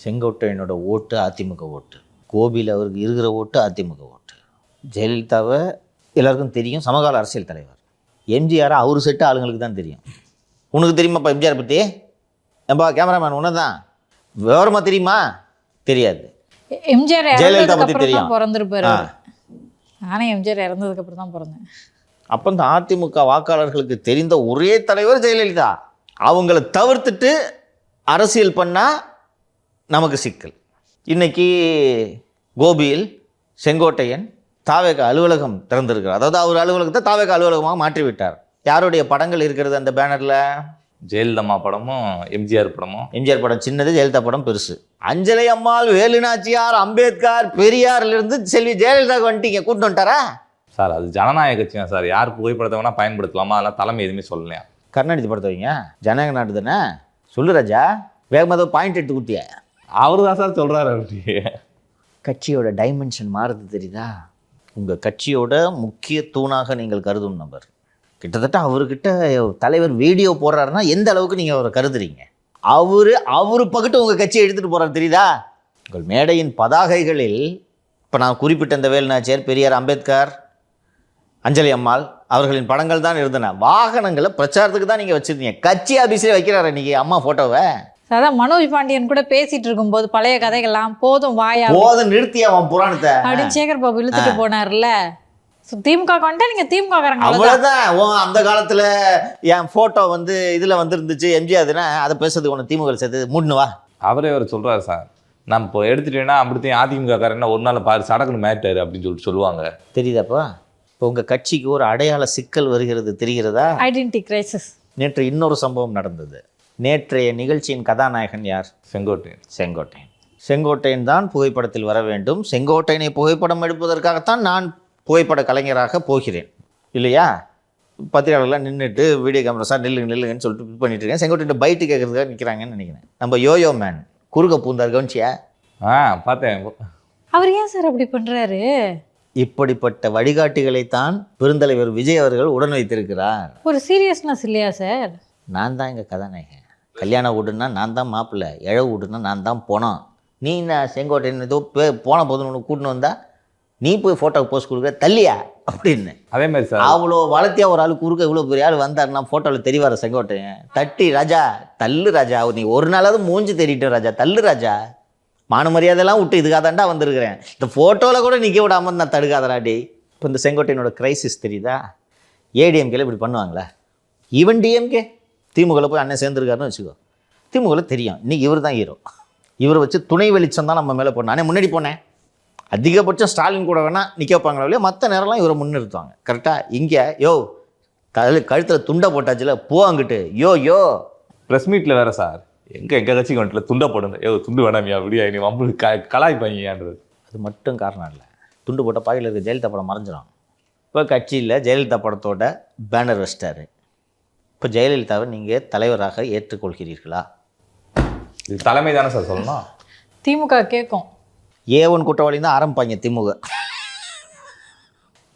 செங்கோட்டையனோட ஓட்டு அதிமுக ஓட்டு, கோபியில் அவருக்கு இருக்கிற ஓட்டு அதிமுக ஓட்டு. ஜெயலலிதாவை எல்லாருக்கும் தெரியும், சமகால அரசியல் தலைவர். எம்ஜிஆர் அவர் செட்டு ஆளுங்களுக்கு தான் தெரியும். உனக்கு தெரியுமாப்பா எம்ஜிஆர் பற்றி? ஏன்பா கேமராமேன் உன்னை தான் விவரமாக தெரியுமா? தெரியாது. எம்ஜிஆர் ஜெயலலிதா பற்றி தெரியும். பிறந்திருப்பாரு. நானே எம்ஜிஆர் இறந்ததுக்கு அப்புறம் தான் பிறந்தேன். அப்போ இந்த அதிமுக வாக்காளர்களுக்கு தெரிந்த ஒரே தலைவர் ஜெயலலிதா. அவங்கள தவிர்த்துட்டு அரசியல் பண்ணால் நமக்கு சிக்கல். இன்னைக்கு கோபியில் செங்கோட்டையன் தாவேக அலுவலகம் திறந்திருக்கிறார். அதாவது அவர் அலுவலகத்தை தாவேக அலுவலகமாக மாற்றிவிட்டார். யாருடைய படங்கள் இருக்கிறது அந்த பேனரில்? ஜெயலலிதா படமும் எம்ஜிஆர் படமும். எம்ஜிஆர் படம் சின்னது, ஜெயலலிதா படம் பெருசு. அஞ்சலை அம்மாள், வேலுநாச்சியார், அம்பேத்கர், பெரியார்லேருந்து செல்வி ஜெயலலிதாவுக்கு வந்துட்டீங்க, கூட்டு வந்துட்டாரா? சார் அது ஜனநாயக கட்சி தான் சார். யார் புகைப்படத்தை வேணால் பயன்படுத்தலாமா? அதெல்லாம் தலைமை எதுவுமே சொல்லலையா? கருணாநிதி படத்தை வைங்க, ஜனநாயக நாட்டு தானே. சொல்லு ராஜா, வேகமாக பாயிண்ட் எடுத்து கொடுத்திய. அவரு தான் சார் சொல்கிறாரு. அப்படி கட்சியோட டைமென்ஷன் மாறுது தெரியுதா? உங்கள் கட்சியோட முக்கிய தூணாக நீங்கள் கருதும் நபர் கிட்டத்தட்ட அவர்கிட்ட தலைவர் வீடியோ போடுறாருன்னா எந்த அளவுக்கு நீங்கள் அவரை கருதுறீங்க? அவரு பக்கிட்டு உங்கள் கட்சியை எடுத்துகிட்டு போகிறார் தெரியுதா? உங்கள் மேடையின் பதாகைகளில் இப்போ நான் குறிப்பிட்ட இந்த வேலுநாச்சியார், பெரியார், அம்பேத்கர், அஞ்சலி அம்மாள் அவர்களின் படங்கள் தான் இருந்தன. வாகனங்களை பிரச்சாரத்துக்கு தான் நீங்கள் வச்சுருந்தீங்க. கட்சி ஆஃபீஸில் வைக்கிறாரு இன்றைக்கி அம்மா ஃபோட்டோவை. அதான் மனோஜ் பாண்டியன் கூட பேசிட்டு இருக்கும்போது பழைய கதைகள்லாம் போதும் வாயா போதும் நிறுத்தி அவன் புராணத்தை அப்படின்னு சேகர் பாபு இழுத்துட்டு போனார்ல. திமுக வந்துட்டா நீங்க திமுக காரங்க அவ்வளோதான். அந்த காலத்தில் என் ஃபோட்டோ வந்து இதில் வந்துருந்துச்சு எம்ஜிஆர்னா அதை பேசுறதுக்கு ஒன்று திமுக சேர்த்து மூணுவா. அவரே அவர் சொல்கிறார் சார், நான் இப்போ எடுத்துட்டேன்னா அப்படித்தையும் அதிமுக காரன்னா ஒரு நாள் பாரு சடக்குன்னு மேட்டாரு அப்படின்னு சொல்லிட்டு சொல்லுவாங்க. தெரியுதாப்பா? இப்போ உங்கள் கட்சிக்கு ஒரு அடையாள சிக்கல் வருகிறது தெரிகிறதா? Identity crisis. நேற்று இன்னொரு சம்பவம் நடந்தது. நேற்றைய நிகழ்ச்சியின் கதாநாயகன் யார்? செங்கோட்டையன். செங்கோட்டையன். செங்கோட்டையன் தான் புகைப்படத்தில் வர வேண்டும். செங்கோட்டையனை புகைப்படம் எடுப்பதற்காகத்தான் நான் புகைப்பட கலைஞராக போகிறேன் இல்லையா? பத்திரிகையாளர்லாம் நின்றுட்டு வீடியோ கேமரா சார் நில்லுங்கன்னு சொல்லிட்டு இது பண்ணிட்டு இருக்கேன். செங்கோட்டையன் பைட்டு கேட்கறதுக்காக நிற்கிறாங்கன்னு நினைக்கிறேன். நம்ம யோயோ மேன் குறுக்க பூந்தார், கவனிச்சியா? பார்த்தேன். அவர் ஏன் சார் அப்படி பண்றாரு? இப்படிப்பட்ட வழிகாட்டிகளைத்தான் பெருந்தலைவர் விஜய் அவர்கள் உடன் வைத்திருக்கிறார். ஒரு சீரியஸ்னஸ் இல்லையா சார்? நான் தான் எங்கள் கதாநாயகன். கல்யாண வீடுன்னா நான் தான் மாப்பிள்ளை, இழவு வீடுன்னா நான் தான் போனோம். நீ நான் செங்கோட்டையன் ஏதோ போன போதுன்னு ஒன்று கூட்டின்னு வந்தா நீ போய் ஃபோட்டோக்கு போஸ்ட் கொடுக்குற தள்ளியா அப்படின்னு. அதே மாதிரி சார் அவ்வளோ வளர்த்தியா ஒரு ஆள் குறுக்க இவ்வளோ பெரிய ஆள் வந்தாருன்னா ஃபோட்டோவில் தெரிவார செங்கோட்டையன். தட்டி ராஜா தள்ளு ராஜா, நீ ஒரு நாளாவது மூஞ்சி தெரியிட்டு ராஜா, தள்ளு ராஜா, மான மரியாதையெல்லாம் விட்டு இதுக்காக தாண்டா வந்திருக்கிறேன், இந்த ஃபோட்டோவில் கூட நிற்க விடாமல் நான் தடுக்காதடாடி. இப்போ இந்த செங்கோட்டையனோட கிரைசிஸ் தெரியுதா? ஏடிஎம்கேல இப்படி பண்ணுவாங்களா? ஈவன் டிஎம்கே திமுகவில் போய் அண்ணன் சேர்ந்துருக்காருன்னு வச்சுக்கோ, திமுகவில் தெரியும் இன்னைக்கு இவர் தான் ஹீரோ. இவரை வச்சு துணை வெளிச்சம் தான் நம்ம மேலே போடணும். அண்ணே முன்னாடி போனேன், அதிகபட்சம் ஸ்டாலின் கூட வேணால் நிற்க வைப்பாங்களோ இல்லையா, மற்ற நேரம்லாம் இவரை முன்னிறுத்துவாங்க. கரெக்டாக இங்கே யோ கழுத்தில் துண்டை போட்டாச்சுல போ அங்கிட்டு யோ. ப்ரெஸ் மீட்டில் வேறு சார் எங்கள் கட்சிக்கு வந்துட்டு துண்டை போடுங்க, துண்டு வேணாமியா அப்படியா நீ வம்பு கலாய்ப்பாங்கன்றது. அது மட்டும் காரணம் இல்லை, துண்டு போட்ட பாக்கையில் இருக்க ஜெயலலிதா படம் மறைஞ்சிடும். இப்போ கட்சியில் ஜெயலலிதா படத்தோட பேனர் வச்சிட்டாரு. இப்போ ஜெயலலிதாவை நீங்கள் தலைவராக ஏற்றுக்கொள்கிறீர்களா? இது தலைமை தானே சார் சொல்லணும். திமுக கேட்கும். A1 குற்றவாளி தான் ஆரம்பிப்பாங்க திமுக.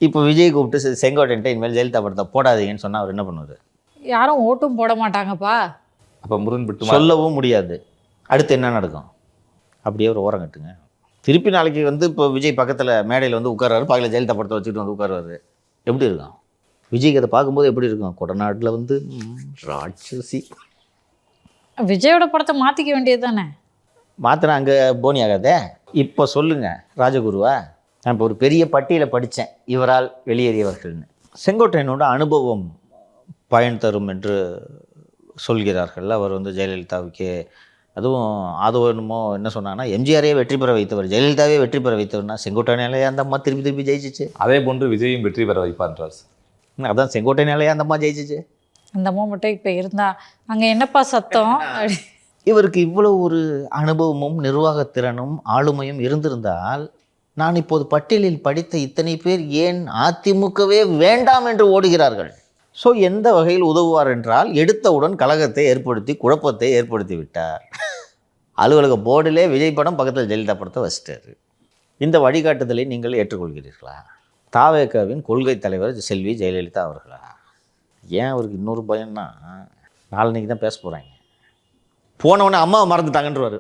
இப்போ விஜய் கூப்பிட்டு செங்கோட்டையன்ட்ட இனிமேல் ஜெயலலிதா படத்தை போடாதீங்கன்னு சொன்னால் அவர் என்ன பண்ணுவார்? யாரும் ஓட்டும் போட மாட்டாங்கப்பா. அப்போ முருகன் சொல்லவும் முடியாது. அடுத்து என்ன நடக்கும்? அப்படியே ஒரு ஓரம் கட்டுங்க. திருப்பி நாளைக்கு இப்போ விஜய் பக்கத்தில் மேடையில் உட்கார்றாரு, பக்கத்தில் ஜெயலலிதா படத்தை வச்சுக்கிட்டு உட்காருவார். எப்படி இருக்கும் விஜய்க்கு? அதை பார்க்கும்போது எப்படி இருக்கும்? கொடநாட்டில் ராட்சசி. விஜயோட படத்தை மாற்றிக்க வேண்டியது தானே. மாத்திரம் அங்கே போனி ஆகாதே. இப்போ சொல்லுங்கள் ராஜகுருவா, நான் இப்போ ஒரு பெரிய பட்டியலை படித்தேன் இவரால் வெளியேறியவர்கள்னு. செங்கோட்டையனோட அனுபவம் பயன் தரும் என்று சொல்கிறார்கள். அவர் ஜெயலலிதாவுக்கே, அதுவும் ஆதவனமோ என்ன சொன்னாங்கன்னா, எம்ஜிஆரே வெற்றி பெற வைத்தவர், ஜெயலலிதாவே வெற்றி பெற வைத்தவர்னா செங்கோட்டையனாலே அந்த அம்மா திருப்பி ஜெயிச்சிச்சு. அதே போன்று விஜயும் வெற்றி பெற வைப்பான்றார் சார். அதான் செங்கோட்டையனாலே அந்த அம்மா ஜெயிச்சிச்சு. அந்த அம்மா மட்டும் இப்போ இருந்தா அங்கே என்னப்பா சத்தம். இவருக்கு இவ்வளோ ஒரு அனுபவமும் நிர்வாகத்திறனும் ஆளுமையும் இருந்திருந்தால் நான் இப்போது பட்டியலில் படித்த இத்தனை பேர் ஏன் அதிமுகவே வேண்டாம் என்று ஓடுகிறார்கள்? ஸோ எந்த வகையில் உதவுவார் என்றால், எடுத்தவுடன் கலகத்தை ஏற்படுத்தி குழப்பத்தை ஏற்படுத்தி விட்டார். அலுவலக போர்டிலே விஜய் படம், பக்கத்தில் ஜெயலலிதா படத்தை வச்சிட்டாரு. இந்த வழிகாட்டுதலை நீங்கள் ஏற்றுக்கொள்கிறீர்களா? தாவேகாவின் கொள்கை தலைவர் செல்வி ஜெயலலிதா அவர்களா? ஏன் அவருக்கு இன்னொரு பயம்னா, நாளைக்கு தான் பேச போகிறாங்க, போனவொடனே அம்மாவை மறந்துட்டாங்கன்றவாரு.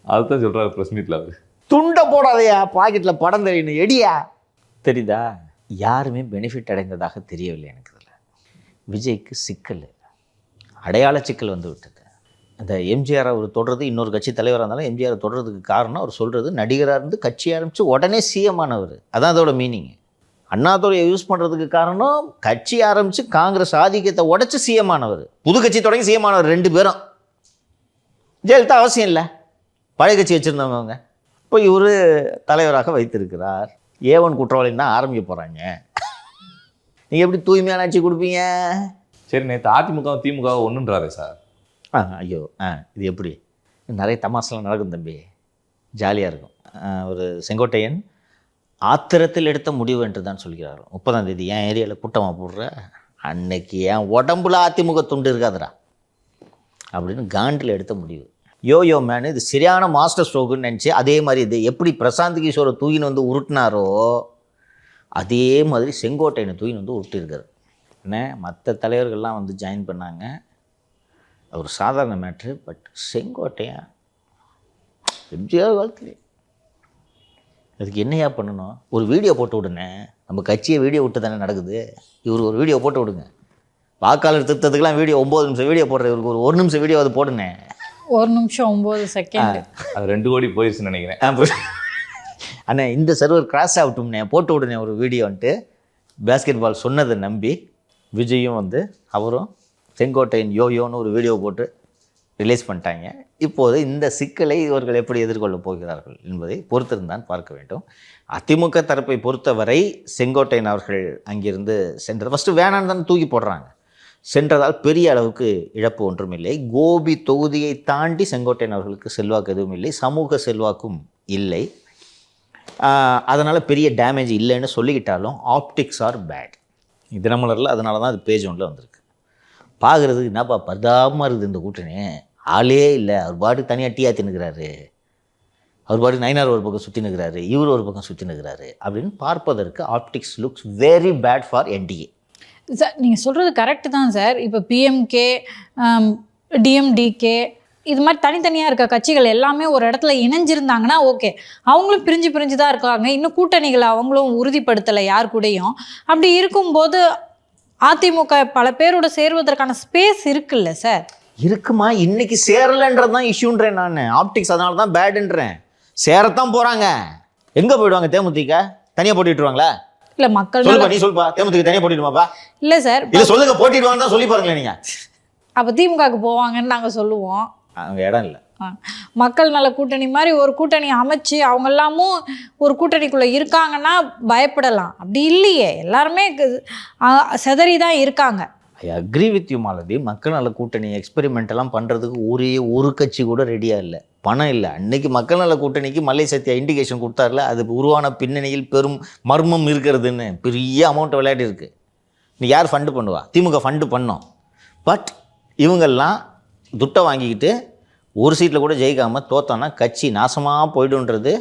அதுதான் சொல்கிறாரு ப்ரெஸ் மீட்டில். அவர் துண்டை போடாதையா, பாக்கெட்டில் படம் தெரியணும் எடியா. தெரியுதா? யாருமே பெனிஃபிட் அடைந்ததாக தெரியவில்லை எனக்கு. இதில் விஜய்க்கு சிக்கல், அடையாள சிக்கல் விட்டது. அந்த எம்ஜிஆர் அவர் தொடர்றது, இன்னொரு கட்சி தலைவராக இருந்தாலும் எம்ஜிஆர் தொடர்றதுக்கு காரணம் அவர் சொல்கிறது, நடிகராக இருந்து கட்சி ஆரம்பித்து உடனே சிஎம் ஆனவர். அதான் அதோட மீனிங். அண்ணாதுரையை யூஸ் பண்ணுறதுக்கு காரணம், கட்சி ஆரம்பித்து காங்கிரஸ் ஆதிக்கத்தை உடச்சி சிஎம் ஆனவர், புது கட்சி தொடங்கி சிஎம் ஆனவர் 2 பேரும். ஜெயலலிதா அவசியம் இல்லை, பழைய கட்சி வச்சுருந்தவங்க. இப்போ இவர் தலைவராக வைத்திருக்கிறார். A1 குற்றவாளின்னு தான் ஆரம்பிக்க போகிறாங்க. நீங்கள் எப்படி தூய்மையான ஆட்சி கொடுப்பீங்க? சரி, நேற்று அதிமுக திமுக ஒன்றுன்றாரே சார். ஐயோ இது எப்படி? நிறைய தமாசெலாம் நடக்கும் தம்பி, ஜாலியாக இருக்கும். ஒரு செங்கோட்டையன் ஆத்திரத்தில் எடுத்த முடிவு என்று தான் சொல்கிறார். 30ஆம் தேதி என் ஏரியாவில் கூட்டமாக போடுற அன்னைக்கு என் உடம்புல அதிமுக துண்டு இருக்காதுடா அப்படின்னு காண்டில் எடுத்த முடிவு. யோயோ மேனு இது சரியான மாஸ்டர் ஸ்ட்ரோக்குன்னு நினச்சி, அதே மாதிரி இது எப்படி பிரசாந்த் கிஷோரை தூக்கின்னு உருட்டினாரோ அதே மாதிரி செங்கோட்டையனை தூக்கின்னு உருட்டிருக்காரு. என்ன மற்ற தலைவர்கள்லாம் ஜாயின் பண்ணாங்க, ஒரு சாதாரண மேட்ரு. பட் செங்கோட்டையன் எம்ஜிஆர் வாழ்க்கை. அதுக்கு என்னையா பண்ணணும்? ஒரு வீடியோ போட்டு விடுனே, நம்ம கட்சியை வீடியோ விட்டு தானே நடக்குது. இவர் ஒரு வீடியோ போட்டு விடுங்க. வாக்காளர் திருத்தத்துக்கெல்லாம் வீடியோ 9 நிமிஷம் வீடியோ போடுற இவருக்கு ஒரு 1 நிமிஷம் வீடியோ அது போடுனே. 1 நிமிஷம் 9 செகண்ட். அது 2 கோடி போயிடுச்சுன்னு நினைக்கிறேன். அண்ணா இந்த சர்வர் கிராஸ் ஆகட்டும்னே, போட்டு விடுனே ஒரு வீடியோன்ட்டு பேஸ்கெட் பால் சொன்னதை நம்பி விஜயும் அவரும் செங்கோட்டையன் யோயோன்னு ஒரு வீடியோ போட்டு ரிலீஸ் பண்ணிட்டாங்க. இப்போது இந்த சிக்கலை இவர்கள் எப்படி எதிர்கொள்ளப் போகிறார்கள் என்பதை பொறுத்திருந்தான் பார்க்க வேண்டும். அதிமுக தரப்பை பொறுத்தவரை செங்கோட்டையன் அவர்கள் அங்கிருந்து சென்றது ஃபஸ்ட்டு வேணான்னு தான் தூக்கி போடுறாங்க. சென்றதால் பெரிய அளவுக்கு இழப்பு ஒன்றும் இல்லை. கோபி தொகுதியை தாண்டி செங்கோட்டையன் அவர்களுக்கு செல்வாக்கு எதுவும் இல்லை, சமூக செல்வாக்கும் இல்லை. அதனால் பெரிய டேமேஜ் இல்லைன்னு சொல்லிக்கிட்டாலும் ஆப்டிக்ஸ் ஆர் பேட். தினமலரில் அதனால தான் அது பேஜ் ஒன்றில் வந்திருக்கு. பார்க்குறதுக்கு என்னப்பா பரிதாபமாக இருக்குது இந்த கூட்டணி, ஆளே இல்லை, அவர் பாட்டுக்கு தனியாக டீயா தின்னுக்கிறாரு, அவர் பாட்டுக்கு நயினார் ஒரு பக்கம் சுற்றி நிற்கிறாரு, இவர் ஒரு பக்கம் சுற்றி நிற்கிறாரு அப்படின்னு பார்ப்பதற்கு optics looks very bad for NDA. Sir நீங்கள் சொல்கிறது கரெக்டு தான் சார். இப்போ பிஎம்கே, டிஎம்டிகே இது மாதிரி தனித்தனியாக இருக்க கட்சிகள் எல்லாமே ஒரு இடத்துல இணைஞ்சிருந்தாங்கன்னா ஓகே, அவங்களும் பிரிஞ்சு பிரிஞ்சு தான் இருக்காங்க, இன்னும் கூட்டணிகளை அவங்களும் உறுதிப்படுத்தலை யார் கூடயும். அப்படி இருக்கும்போது அதிமுக பல பேரோட சேருவதற்கான ஸ்பேஸ் இருக்குல்ல சார்? இருக்குமா, இன்னைக்கு சேரலைன்றது தான் இஷ்யூன்றேன் நான். ஆப்டிக்ஸ் அதனால தான் பேடுன்றேன். சேரத்தான் போகிறாங்க, எங்கே போயிடுவாங்க? தேமுதிக தனியாக போட்டிட்டுருவாங்களா? இல்லை மக்கள் சொல்லுப்பா, நீ சொல்லுப்பா, தேமுதிக தனியாக போட்டிடுமாப்பா? இல்லை சார், இல்லை சொல்லுங்க, போட்டிடுவாங்க தான் சொல்லி பாருங்களேன் நீங்கள். அப்போ திமுகவுக்கு போவாங்கன்னு நாங்கள் சொல்லுவோம். அங்கே இடம் இல்லை. மக்கள் நல கூட்டணி மாதிரி ஒரு கூட்டணி அமைச்சு அவங்க எல்லாமும் ஒரு கூட்டணிக்குள்ளே இருக்காங்கன்னா பயப்படலாம். அப்படி இல்லையே, எல்லாருமே செதறி தான் இருக்காங்க. I agree with you Malathi. மக்கள் நல கூட்டணி எக்ஸ்பெரிமெண்ட் எல்லாம் பண்ணுறதுக்கு ஒரே ஒரு கட்சி கூட ரெடியாக இல்லை, பணம் இல்லை. அன்னைக்கு மக்கள் நல கூட்டணிக்கு மல்லை சத்யா இண்டிகேஷன் கொடுத்தாருல, அது உருவான பின்னணியில் பெரும் மர்மம் இருக்கிறதுன்னு பெரிய அமௌண்ட் விளையாடி இருக்குது. நீ யார் ஃபண்டு பண்ணுவா? திமுக ஃபண்டு பண்ணோம். பட் இவங்கெல்லாம் துட்டை வாங்கிக்கிட்டு ஒரு சீட்டில் கூட ஜெயிக்காமல் தோத்தோன்னா கட்சி நாசமாக போய்டுன்றது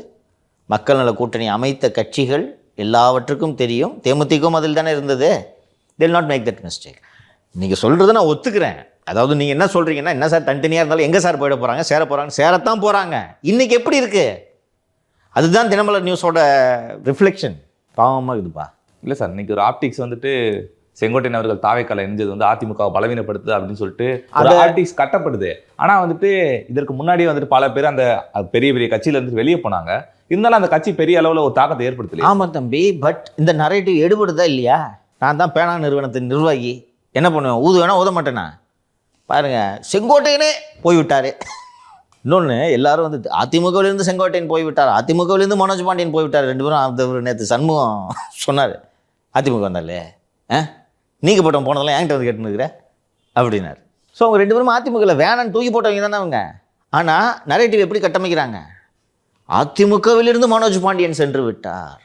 மக்கள் நல கூட்டணி அமைத்த கட்சிகள் எல்லாவற்றுக்கும் தெரியும். தேமுதிகவும் அதில் தானே இருந்தது. they'll not make that mistake. நீங்கள் சொல்கிறத நான் ஒத்துக்கிறேன். அதாவது நீங்கள் என்ன சொல்கிறீங்கன்னா, என்ன சார் தனித்தனியாக இருந்தாலும் எங்கே சார் போயிட போகிறாங்க? சேர போகிறாங்க, சேரத்தான் போகிறாங்க. இன்றைக்கி எப்படி இருக்குது? அதுதான் தினமலர் நியூஸோட ரிஃப்ளெக்ஷன். பாவமாக இருக்குதுப்பா. இல்லை சார், இன்னைக்கு ஒரு ஆப்டிக்ஸ் வந்துட்டு செங்கோட்டையன் அவர்கள் தாவேக்கால இணைஞ்சது வந்து அதிமுக பலவீனப்படுத்துது அப்படின்னு சொல்லிட்டு அந்த ஆப்டிக்ஸ் கட்டப்படுது. ஆனால் வந்துட்டு இதற்கு முன்னாடியே வந்துட்டு பல பேர் அந்த பெரிய பெரிய கட்சியில இருந்து வெளியே போனாங்க. இருந்தாலும் அந்த கட்சி பெரிய அளவில் ஒரு தாக்கத்தை ஏற்படுத்தல. ஆமாம் தம்பி, பட் இந்த நரேட்டிவ் எடுபடுதா இல்லையா? நான் தான் பேனா நிறுவனத்தின் நிர்வாகி, என்ன பண்ணுவேன்? ஊது வேணா ஊத மாட்டேனா? பாருங்க, செங்கோட்டையனே போய்விட்டாரு. இன்னொன்று, எல்லாரும் வந்து அதிமுகவிலிருந்து செங்கோட்டையன் போய்விட்டார், அதிமுகவிலிருந்து மனோஜ் பாண்டியன் போய்விட்டார். ரெண்டு பேரும் அந்த நேற்று சண்முகம் சொன்னார், அதிமுக வந்தாலே நீங்க போட்டோம் போனதெல்லாம் என்கிட்ட வந்து கேட்டுனுக்குற அப்படின்னாரு. ஸோ அவங்க ரெண்டு பேரும் அதிமுகவில் வேணான்னு தூக்கி போட்டவங்க தானே அவங்க. ஆனால் நரேட்டிவ் எப்படி கட்டமைக்கிறாங்க? அதிமுகவிலிருந்து மனோஜ் பாண்டியன் சென்று விட்டார்,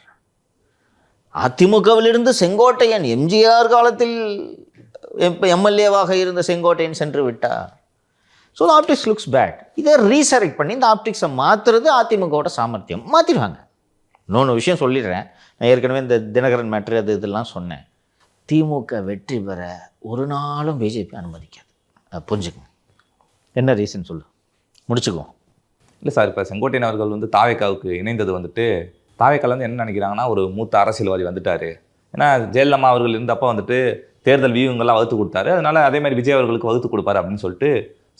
அதிமுகவிலிருந்து செங்கோட்டையன் எம்ஜிஆர் காலத்தில் எம்எல்ஏவாக இருந்த செங்கோட்டையன் சென்று விட்டார். So the optics looks bad. இதை ரீசரெக்ட் பண்ணி இந்த ஆப்டிக்ஸை மாற்றுறது அதிமுகவோட சாமர்த்தியம். மாற்றிடுவாங்க. இன்னொன்று விஷயம் சொல்லிடுறேன், நான் ஏற்கனவே இந்த தினகரன் மேட்ரு அது இதெல்லாம் சொன்னேன். திமுக வெற்றி பெற ஒரு நாளும் பிஜேபி அனுமதிக்காது. புரிஞ்சுக்கோங்க. என்ன ரீசன் சொல்லு, முடிச்சுக்குவோம். இல்லை சார், இப்போ செங்கோட்டையன் அவர்கள் வந்து தாவேக்காவுக்கு இணைந்தது வந்துட்டு தாவேக்கால வந்து என்ன நினைக்கிறாங்கன்னா, ஒரு மூத்த அரசியல்வாதி வந்துட்டார். ஏன்னா ஜெயலலிதா அவர்கள் இருந்தப்போ வந்துட்டு தேர்தல் வியூகங்கள்லாம் வகுத்து கொடுத்தாரு, அதனால அதே மாதிரி விஜய் அவர்களுக்கு வகுத்து கொடுப்பாரு அப்படின்னு சொல்லிட்டு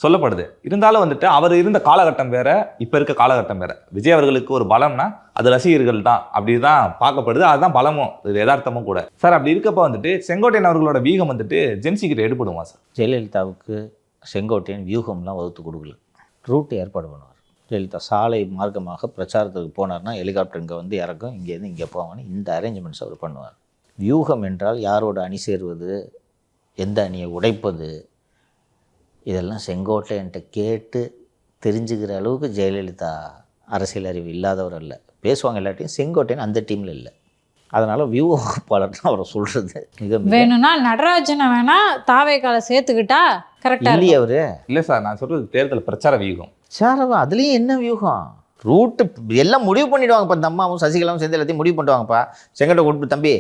சொல்லப்படுது. இருந்தாலும் வந்துட்டு அவர் இருந்த காலகட்டம் வேற, இப்போ இருக்க காலகட்டம் வேற. விஜய் அவர்களுக்கு ஒரு பலம்னா அது ரசிகர்கள் தான், அப்படி தான் பார்க்கப்படுது. அதுதான் பலமும், இது யதார்த்தமும் கூட சார். அப்படி இருக்கப்போ வந்துட்டு செங்கோட்டையன் அவர்களோட வியூகம் வந்துட்டு ஜென்சி கிட்ட எடுபடுமா சார்? ஜெயலலிதாவுக்கு செங்கோட்டையன் வியூகம்லாம் வகுத்து கொடுக்கல, ரூட் ஏற்பாடு பண்ணுவார். ஜெயலலிதா சாலை மார்க்கமாக பிரச்சாரத்துக்கு போனார்னா ஹெலிகாப்டர் இங்கே வந்து இறக்கும், இங்கேருந்து இங்கே போவாங்கன்னு இந்த அரேஞ்ச்மெண்ட்ஸ் அவர் பண்ணுவார். வியூகம் என்றால் யாரோட அணி சேருவது, எந்த அணியை உடைப்பது, இதெல்லாம் செங்கோட்டையன்ட்ட கேட்டு தெரிஞ்சுக்கிற அளவுக்கு ஜெயலலிதா அரசியல் அறிவு இல்லாதவர் அல்ல. பேசுவாங்க எல்லாத்தையும், செங்கோட்டையன் அந்த டீமில் இல்லை. அதனால் வியூ வகுப்பாளர்னு அவரை சொல்கிறது மிக வேணும்னா நடராஜனை வேணா தாவேக்கால சேர்த்துக்கிட்டா கரெக்டாக இல்லையே அவர். இல்லை சார், நான் சொல்கிறது தேர்தல் பிரச்சார வியூகம் சார். அதுலேயும் என்ன வியூகம்? ரூட்டு எல்லாம் முடிவு பண்ணிவிடுவாங்க. இப்போ இந்த அம்மாவும் சசிகலாவும் சேர்ந்து எல்லாத்தையும் முடிவு பண்ணுவாங்கப்பா. செங்கோட்டை கூப்பிட்டு, தம்பி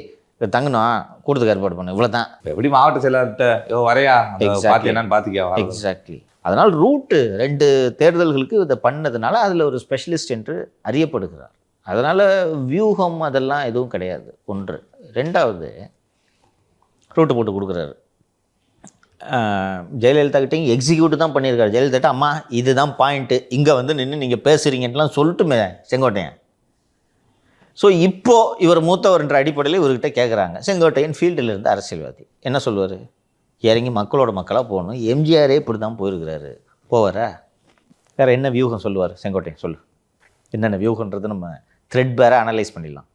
தங்கணும் கூட்டத்துக்கு ஏற்பாடு பண்ணு, இவ்வளோ தான். எப்படி மாவட்ட செயலாளர்கிட்ட வரையா பார்த்து என்னன்னு பார்த்துக்கியா? எக்ஸாக்ட்லி. அதனால் ரூட்டு 2 தேர்தல்களுக்கு இதை பண்ணதுனால அதில் ஒரு ஸ்பெஷலிஸ்ட் என்று அறியப்படுகிறார். அதனால் வியூகம் அதெல்லாம் எதுவும் கிடையாது. ஒன்று. ரெண்டாவது, ரூட்டு போட்டு கொடுக்குறாரு. ஜெயலலிதா கிட்டையும் எக்ஸிக்யூட் தான் பண்ணியிருக்காரு. ஜெயலலிதா அம்மா இதுதான் பாயிண்ட்டு, இங்கே வந்து நின்று நீங்கள் பேசுகிறீங்கன்ட்டுலாம் சொல்லிட்டுமே செங்கோட்டையன். ஸோ இப்போது இவர் மூத்தவர்ன்ற அடிப்படையில் இவர்கிட்ட கேட்குறாங்க. செங்கோட்டையன் ஃபீல்டில் இருந்து அரசியல்வாதி என்ன சொல்லுவார்? இறங்கி மக்களோட மக்களாக போகணும். எம்ஜிஆரே இப்படி தான் போயிருக்கிறாரு, போவாரா? வேறு என்ன வியூகம் சொல்லுவார் செங்கோட்டையன்? சொல்லு, என்னென்ன வியூகன்றது நம்ம த்ரெட் பேரை அனலைஸ் பண்ணிடலாம்.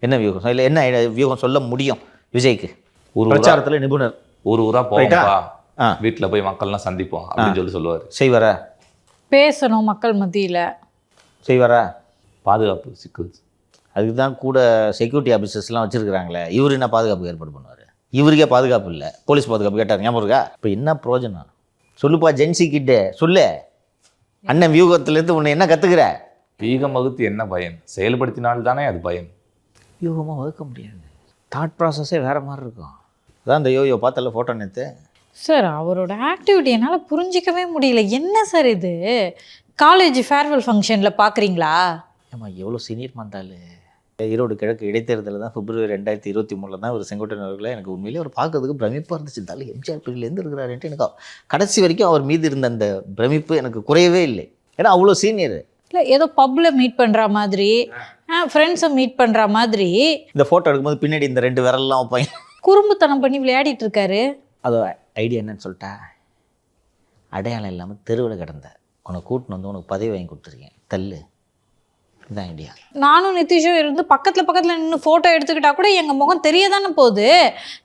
என்ன வியூகம் இல்லை, என்ன வியூகம் சொல்ல முடியும் விஜய்க்கு? ஒரு பிரச்சாரத்தில் நிபுணர். ஒரு ஊரா போவோம்ப்பா, ஆ, வீட்டில் போய் மக்கள்லாம் சந்திப்போம் அப்படின்னு சொல்லி சொல்லுவார். செய்வாரா? பேசணும் மக்கள் மத்தியில். செய்வாரா? பாதுகாப்பு சிக்கல். அதுக்கு தான் கூட செக்யூரிட்டி ஆஃபீஸர்ஸ்லாம் வச்சுருக்குறாங்களே. இவர் என்ன பாதுகாப்பு ஏற்பாடு பண்ணுவார்? இவருக்கே பாதுகாப்பு இல்லை, போலீஸ் பாதுகாப்பு கேட்டார், ஞாபகம் இருக்கா? இப்போ என்ன பிரயோஜனம் சொல்லுப்பா ஜென்சி கிட்டே சொல்லு. அண்ணன் வியூகத்திலேருந்து உன்னை என்ன கற்றுக்கிற? வீகம் வகுத்து என்ன பயன்? செயல்படுத்தினால்தானே அது பயன். வியூகமாக வகுக்க முடியாது, தாட் ப்ராசஸே வேறு மாதிரி இருக்கும். அதான் இந்த யோயோ பார்த்தல ஃபோட்டோ நேற்று. சார் அவரோட ஆக்டிவிட்டி என்னால் புரிஞ்சிக்கவே முடியல. என்ன சார் இது, காலேஜ் ஃபேர்வெல் ஃபங்க்ஷனில் பார்க்குறீங்களா? ஏம்மா எவ்வளோ சீனியர் வந்தாலும் ஈரோடு கிழக்கு இடைத்தேர்தலில் தான் February 2023 தான் ஒரு செங்கோட்டையன் அவர்களை எனக்கு உண்மையிலேயே அவர் பார்க்கறதுக்கு பிரமிப்பாக இருந்துச்சு. இருந்தாலும் எம்ஜிஆர் பீரியட்லேருந்து இருக்கிறாருன்ட்டு எனக்கு கடைசி வரைக்கும் அவர் மீது இருந்த அந்த பிரமிப்பு எனக்கு குறையவே இல்லை. ஏன்னா அவ்வளோ சீனியர். இல்லை ஏதோ பப்பில் மீட் பண்ணுற மாதிரி, ஃப்ரெண்ட்ஸை மீட் பண்ணுற மாதிரி. இந்த ஃபோட்டோ எடுக்கும்போது பின்னாடி இந்த 2 விரல்லாம் வைப்பாங்க. குறும்புத்தனம் பண்ணி விளையாடிட்டு இருக்காரு. அது ஐடியா என்னன்னு சொல்லிட்டா, அடையாளம் இல்லாமல் தெருவில் கிடந்த உனக்கு கூட்டின்னு வந்து உனக்கு பதவி வாங்கி கொடுத்துருக்கேன், தள்ளு. இதுதான் ஐடியா. நானும் நிதிஷும் இருந்து பக்கத்தில் நின்று ஃபோட்டோ எடுத்துக்கிட்டா கூட எங்கள் முகம் தெரிய தானே போகுது.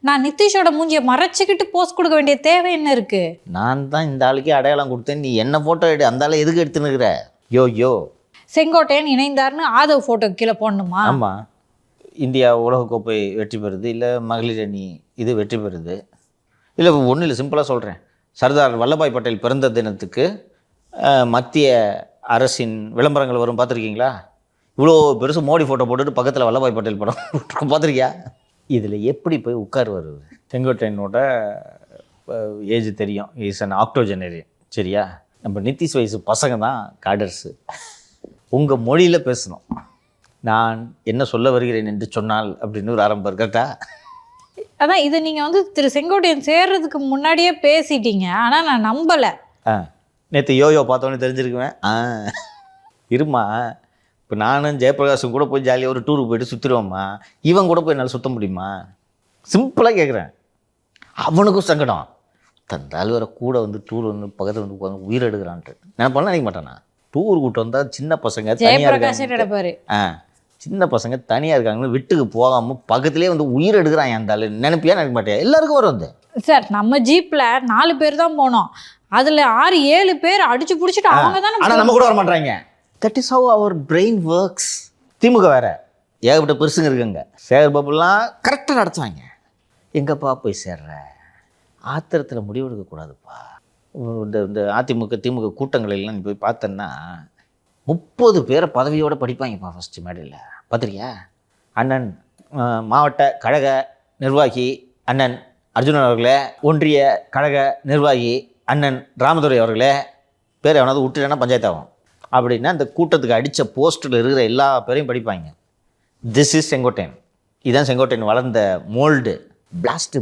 நான் நிதிஷோட மூஞ்சியை மறைச்சிக்கிட்டு போஸ்ட் கொடுக்க வேண்டிய தேவை என்ன இருக்குது? நான் தான் இந்த ஆளுக்கே அடையாளம் கொடுத்தேன், நீ என்ன ஃபோட்டோ எடு, அந்த ஆளை எதுக்கு எடுத்துன்னுக்குற? யோ செங்கோட்டையன் இணைந்தார்னு ஆதவ் ஃபோட்டோ கீழே போடணுமா? ஆமாம், இந்தியா உலகக்கோப்பை வெற்றி பெறுது, இல்லை மகளிர் அணி இது வெற்றி பெறுது, இல்லை ஒன்றும் இல்லை, சிம்பிளாக சொல்கிறேன். சர்தார் வல்லபாய் பட்டேல் பிறந்த தினத்துக்கு மத்திய அரசின் விளம்பரங்கள் வரும், பார்த்துருக்கீங்களா? இவ்வளோ பெருசு மோடி ஃபோட்டோ போட்டுட்டு பக்கத்தில் வல்லபாய் பட்டேல் படம் பார்த்துருக்கியா? இதில் எப்படி போய் உட்காருவார்? செங்கோட்டையனோட ஏஜ் தெரியும், இஸ் அன் ஆக்டோஜெனரியன், சரியா? நம்ம நிதிஷ் வயசு பசங்க தான் காடர்ஸு. உங்கள் மொழியில் பேசணும். நான் என்ன சொல்ல வருகிறேன் என்று சொன்னால் அப்படின்னு ஒரு ஆரம்பம் கரெக்டா? அதான் இதை நீங்கள் வந்து திரு செங்கோட்டையன் சேர்றதுக்கு முன்னாடியே பேசிட்டீங்க, ஆனால் நான் நம்பலை. நேற்று யோயோ பார்த்தோன்னே தெரிஞ்சிருக்குவேன். இருமா, இப்போ நானும் ஜெயபிரகாஷும் கூட போய் ஜாலியாக ஒரு டூருக்கு போயிட்டு சுற்றிடுவோம்மா, இவன் கூட போய் என்னால் சுற்ற முடியுமா? சிம்பிளாக கேட்குறேன். அவனுக்கும் சங்கடம், தந்தாலும் வேறு கூட வந்து டூர் வந்து பக்கத்தில் வந்து போவாங்க, உயிர் எடுக்கிறான்ட்டு நினைப்பாலும் நினைக்க மாட்டானா? டூர் கூட்டம் வந்தால் சின்ன பசங்க தனியாக இருக்காங்க, சின்ன பசங்க தனியாக இருக்காங்கன்னு விட்டுக்கு போகாமல் பக்கத்துலேயே வந்து உயிர் எடுக்கிறான் அந்த ஆள், நினைப்பியா நினைக்க மாட்டியா? எல்லாருக்கும் வரும் வந்து. சார் நம்ம ஜீப்பில் 4 பேர் தான் போனோம், அதில் 6-7 பேர் அடிச்சு பிடிச்சிட்டு அவங்க தானே. ஆனால் நம்ம கூட வர மாட்டாங்க. That is how our brain works. DMK வேற ஏகப்பட்ட பெருசுங்க இருக்குங்க. சேகர் பாபுலாம் கரெக்டாக நடத்துவாங்க. எங்கப்பா போய் சேர்ற? ஆத்திரத்தில் முடிவெடுக்கக்கூடாதுப்பா. இந்த அதிமுக திமுக கூட்டங்களெல்லாம் நீ போய் பார்த்தன்னா 30 பேரை பதவியோடு படிப்பாங்கப்பா ஃபஸ்ட்டு மேடையில், பார்த்துருக்கியா? அண்ணன் மாவட்ட கழக நிர்வாகி அண்ணன் அர்ஜுனன் அவர்களே, ஒன்றிய கழக நிர்வாகி அண்ணன் ராமதுரை அவர்களே, பேர் எவனாவது விட்டுட்டேன்னா பஞ்சாயத்து ஆகும் அப்படின்னா அந்த கூட்டத்துக்கு அடித்த போஸ்ட்டில் இருக்கிற எல்லா பேரையும் படிப்பாங்க. This is Sengottaiyan. இதுதான் செங்கோட்டையன் வளர்ந்த மோல்டு. பிளாஸ்ட்.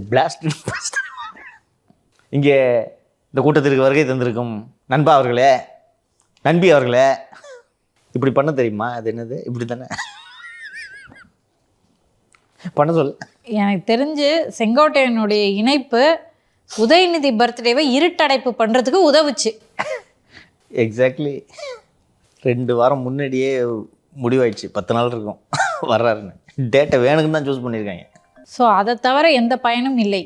இங்கே இந்த கூட்டத்திற்கு வருகை தந்திருக்கும் நண்பா அவர்களே, நண்பி அவர்களே, இப்படி பண்ண தெரியுமா? அது என்னது இப்படி தானே பண்ண சொல். எனக்கு தெரிஞ்சு செங்கோட்டையனுடைய இணைப்பு உதயநிதி பர்த்டேவை இருட்டடைப்பு பண்ணுறதுக்கு உதவுச்சு. எக்ஸாக்ட்லி. 2 வாரம் முன்னாடியே முடிவாயிடுச்சு, 10 நாள் இருக்கும் வர்றாருன்னு. டேட்டை வேணுக்குன்னு தான் சூஸ் பண்ணியிருக்காங்க. ஸோ அதை தவிர எந்த பயனும் இல்லை.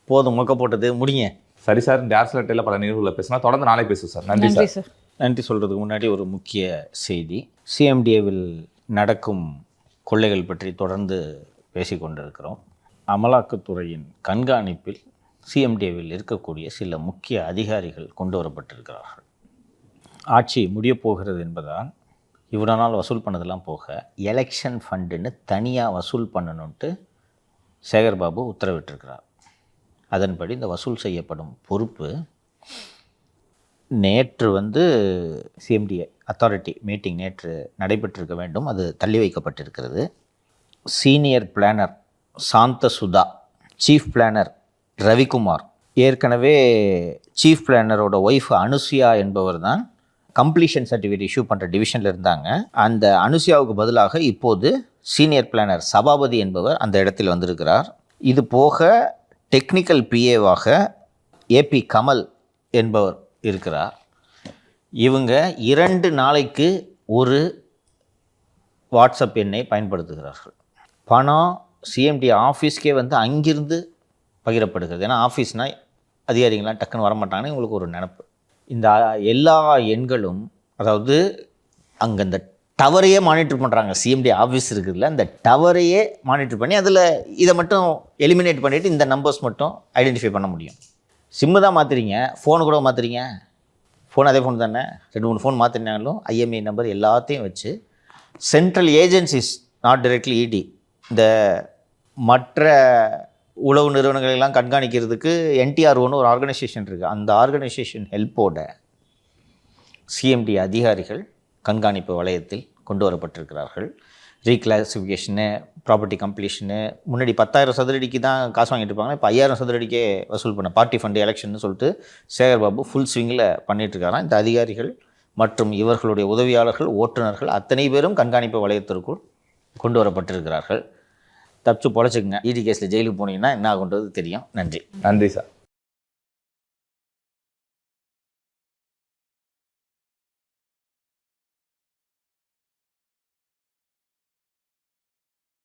போதும் மொக்க போட்டது, முடிங்க. சரி சார், இந்த ஆர்ஸ்லட்டில் பல நிகழ்வுகளை பேசினா தொடர்ந்து நாளை பேசுவோம் சார். நன்றி சார். நன்றி சொல்கிறதுக்கு முன்னாடி ஒரு முக்கிய செய்தி. சிஎம்டிஏவில் நடக்கும் கொள்ளைகள் பற்றி தொடர்ந்து பேசிக்கொண்டிருக்கிறோம். அமலாக்கத்துறையின் கண்காணிப்பில் சிஎம்டிஏவில் இருக்கக்கூடிய சில முக்கிய அதிகாரிகள் கொண்டு வரப்பட்டிருக்கிறார்கள். ஆட்சி முடியப் போகிறது என்பதால் இவ்வளோ நாள் வசூல் பண்ணதெல்லாம் போக எலெக்ஷன் ஃபண்டுன்னு தனியாக வசூல் பண்ணணுன்ட்டு சேகர்பாபு உத்தரவிட்டிருக்கிறார். அதன்படி இந்த வசூல் செய்யப்படும் பொறுப்பு நேற்று சிஎம்டிஏ அத்தாரிட்டி மீட்டிங் நேற்று நடைபெற்றிருக்க வேண்டும், அது தள்ளி வைக்கப்பட்டிருக்கிறது. சீனியர் பிளானர் சாந்த சுதா, சீஃப் பிளானர் ரவிக்குமார், ஏற்கனவே சீஃப் பிளானரோட ஒய்ஃப் அனுசுயா என்பவர் தான் கம்ப்ளீஷன் சர்டிஃபிகேட் இஷ்யூ பண்ணுற டிவிஷனில் இருந்தாங்க. அந்த அனுசுயாவுக்கு பதிலாக இப்போது சீனியர் பிளானர் சபாபதி என்பவர் அந்த இடத்தில் வந்திருக்கிறார். இது போக டெக்னிக்கல் பிஏவாக ஏபி கமல் என்பவர் இருக்கிறார். இவங்க 2 நாளைக்கு ஒரு வாட்ஸ்அப் எண்ணை பயன்படுத்துகிறார்கள். பணம் சிஎம்டி ஆஃபீஸ்க்கே வந்து அங்கிருந்து பகிரப்படுகிறது. ஏன்னா ஆஃபீஸ்னால் அதிகாரிகள்லாம் டக்குன்னு வரமாட்டாங்கன்னு இவங்களுக்கு ஒரு நினப்பு. இந்த எல்லா எண்களும், அதாவது அங்கே இந்த டவரையே மானிட்டர் பண்ணுறாங்க. சிஎம்டி ஆஃபீஸ் இருக்குதுல்ல, அந்த டவரையே மானிட்டர் பண்ணி அதில் இதை மட்டும் எலிமினேட் பண்ணிவிட்டு இந்த நம்பர்ஸ் மட்டும் ஐடென்டிஃபை பண்ண முடியும். சிம்மு தான் மாற்றுறீங்க, ஃபோனு கூட மாற்றுறீங்க. ஃபோன் அதே ஃபோன் தானே, 2-3 ஃபோன் மாற்றினாலும் ஐஎம்இ நம்பர் எல்லாத்தையும் வச்சு சென்ட்ரல் ஏஜென்சிஸ், நாட் டைரக்ட்லி இடி, இந்த மற்ற உளவு நிறுவனங்களெல்லாம் கண்காணிக்கிறதுக்கு NTR1 ஒரு ஆர்கனைசேஷன் இருக்குது. அந்த ஆர்கனைசேஷன் ஹெல்ப்போட சிஎம்டி அதிகாரிகள் கண்காணிப்பு வளையத்தில் கொண்டு வரப்பட்டிருக்கிறார்கள். ரீக்ளாசிஃபிகேஷனு, ப்ராப்பர்ட்டி கம்ப்ளீஷனு, முன்னாடி 10,000 சதுரடிக்கு தான் காசு வாங்கிட்டு இருப்பாங்க, இப்போ 5,000 சதுரடிக்கே வசூல் பண்ண பார்ட்டி ஃபண்டு எலெக்ஷன் சொல்லிட்டு சேகர் பாபு ஃபுல் ஸ்விங்கில் பண்ணிகிட்ருக்காராம். இந்த அதிகாரிகள் மற்றும் இவர்களுடைய உதவியாளர்கள், ஓட்டுநர்கள் அத்தனை பேரும் கண்காணிப்பு வளையத்திற்குள் கொண்டு வரப்பட்டிருக்கிறார்கள். தப்பிச்சு பொழைச்சிக்கங்க. இடி கேஸில் ஜெயிலுக்கு போனீங்கன்னா என்ன ஆகுன்றது தெரியும். நன்றி. நன்றி சார்.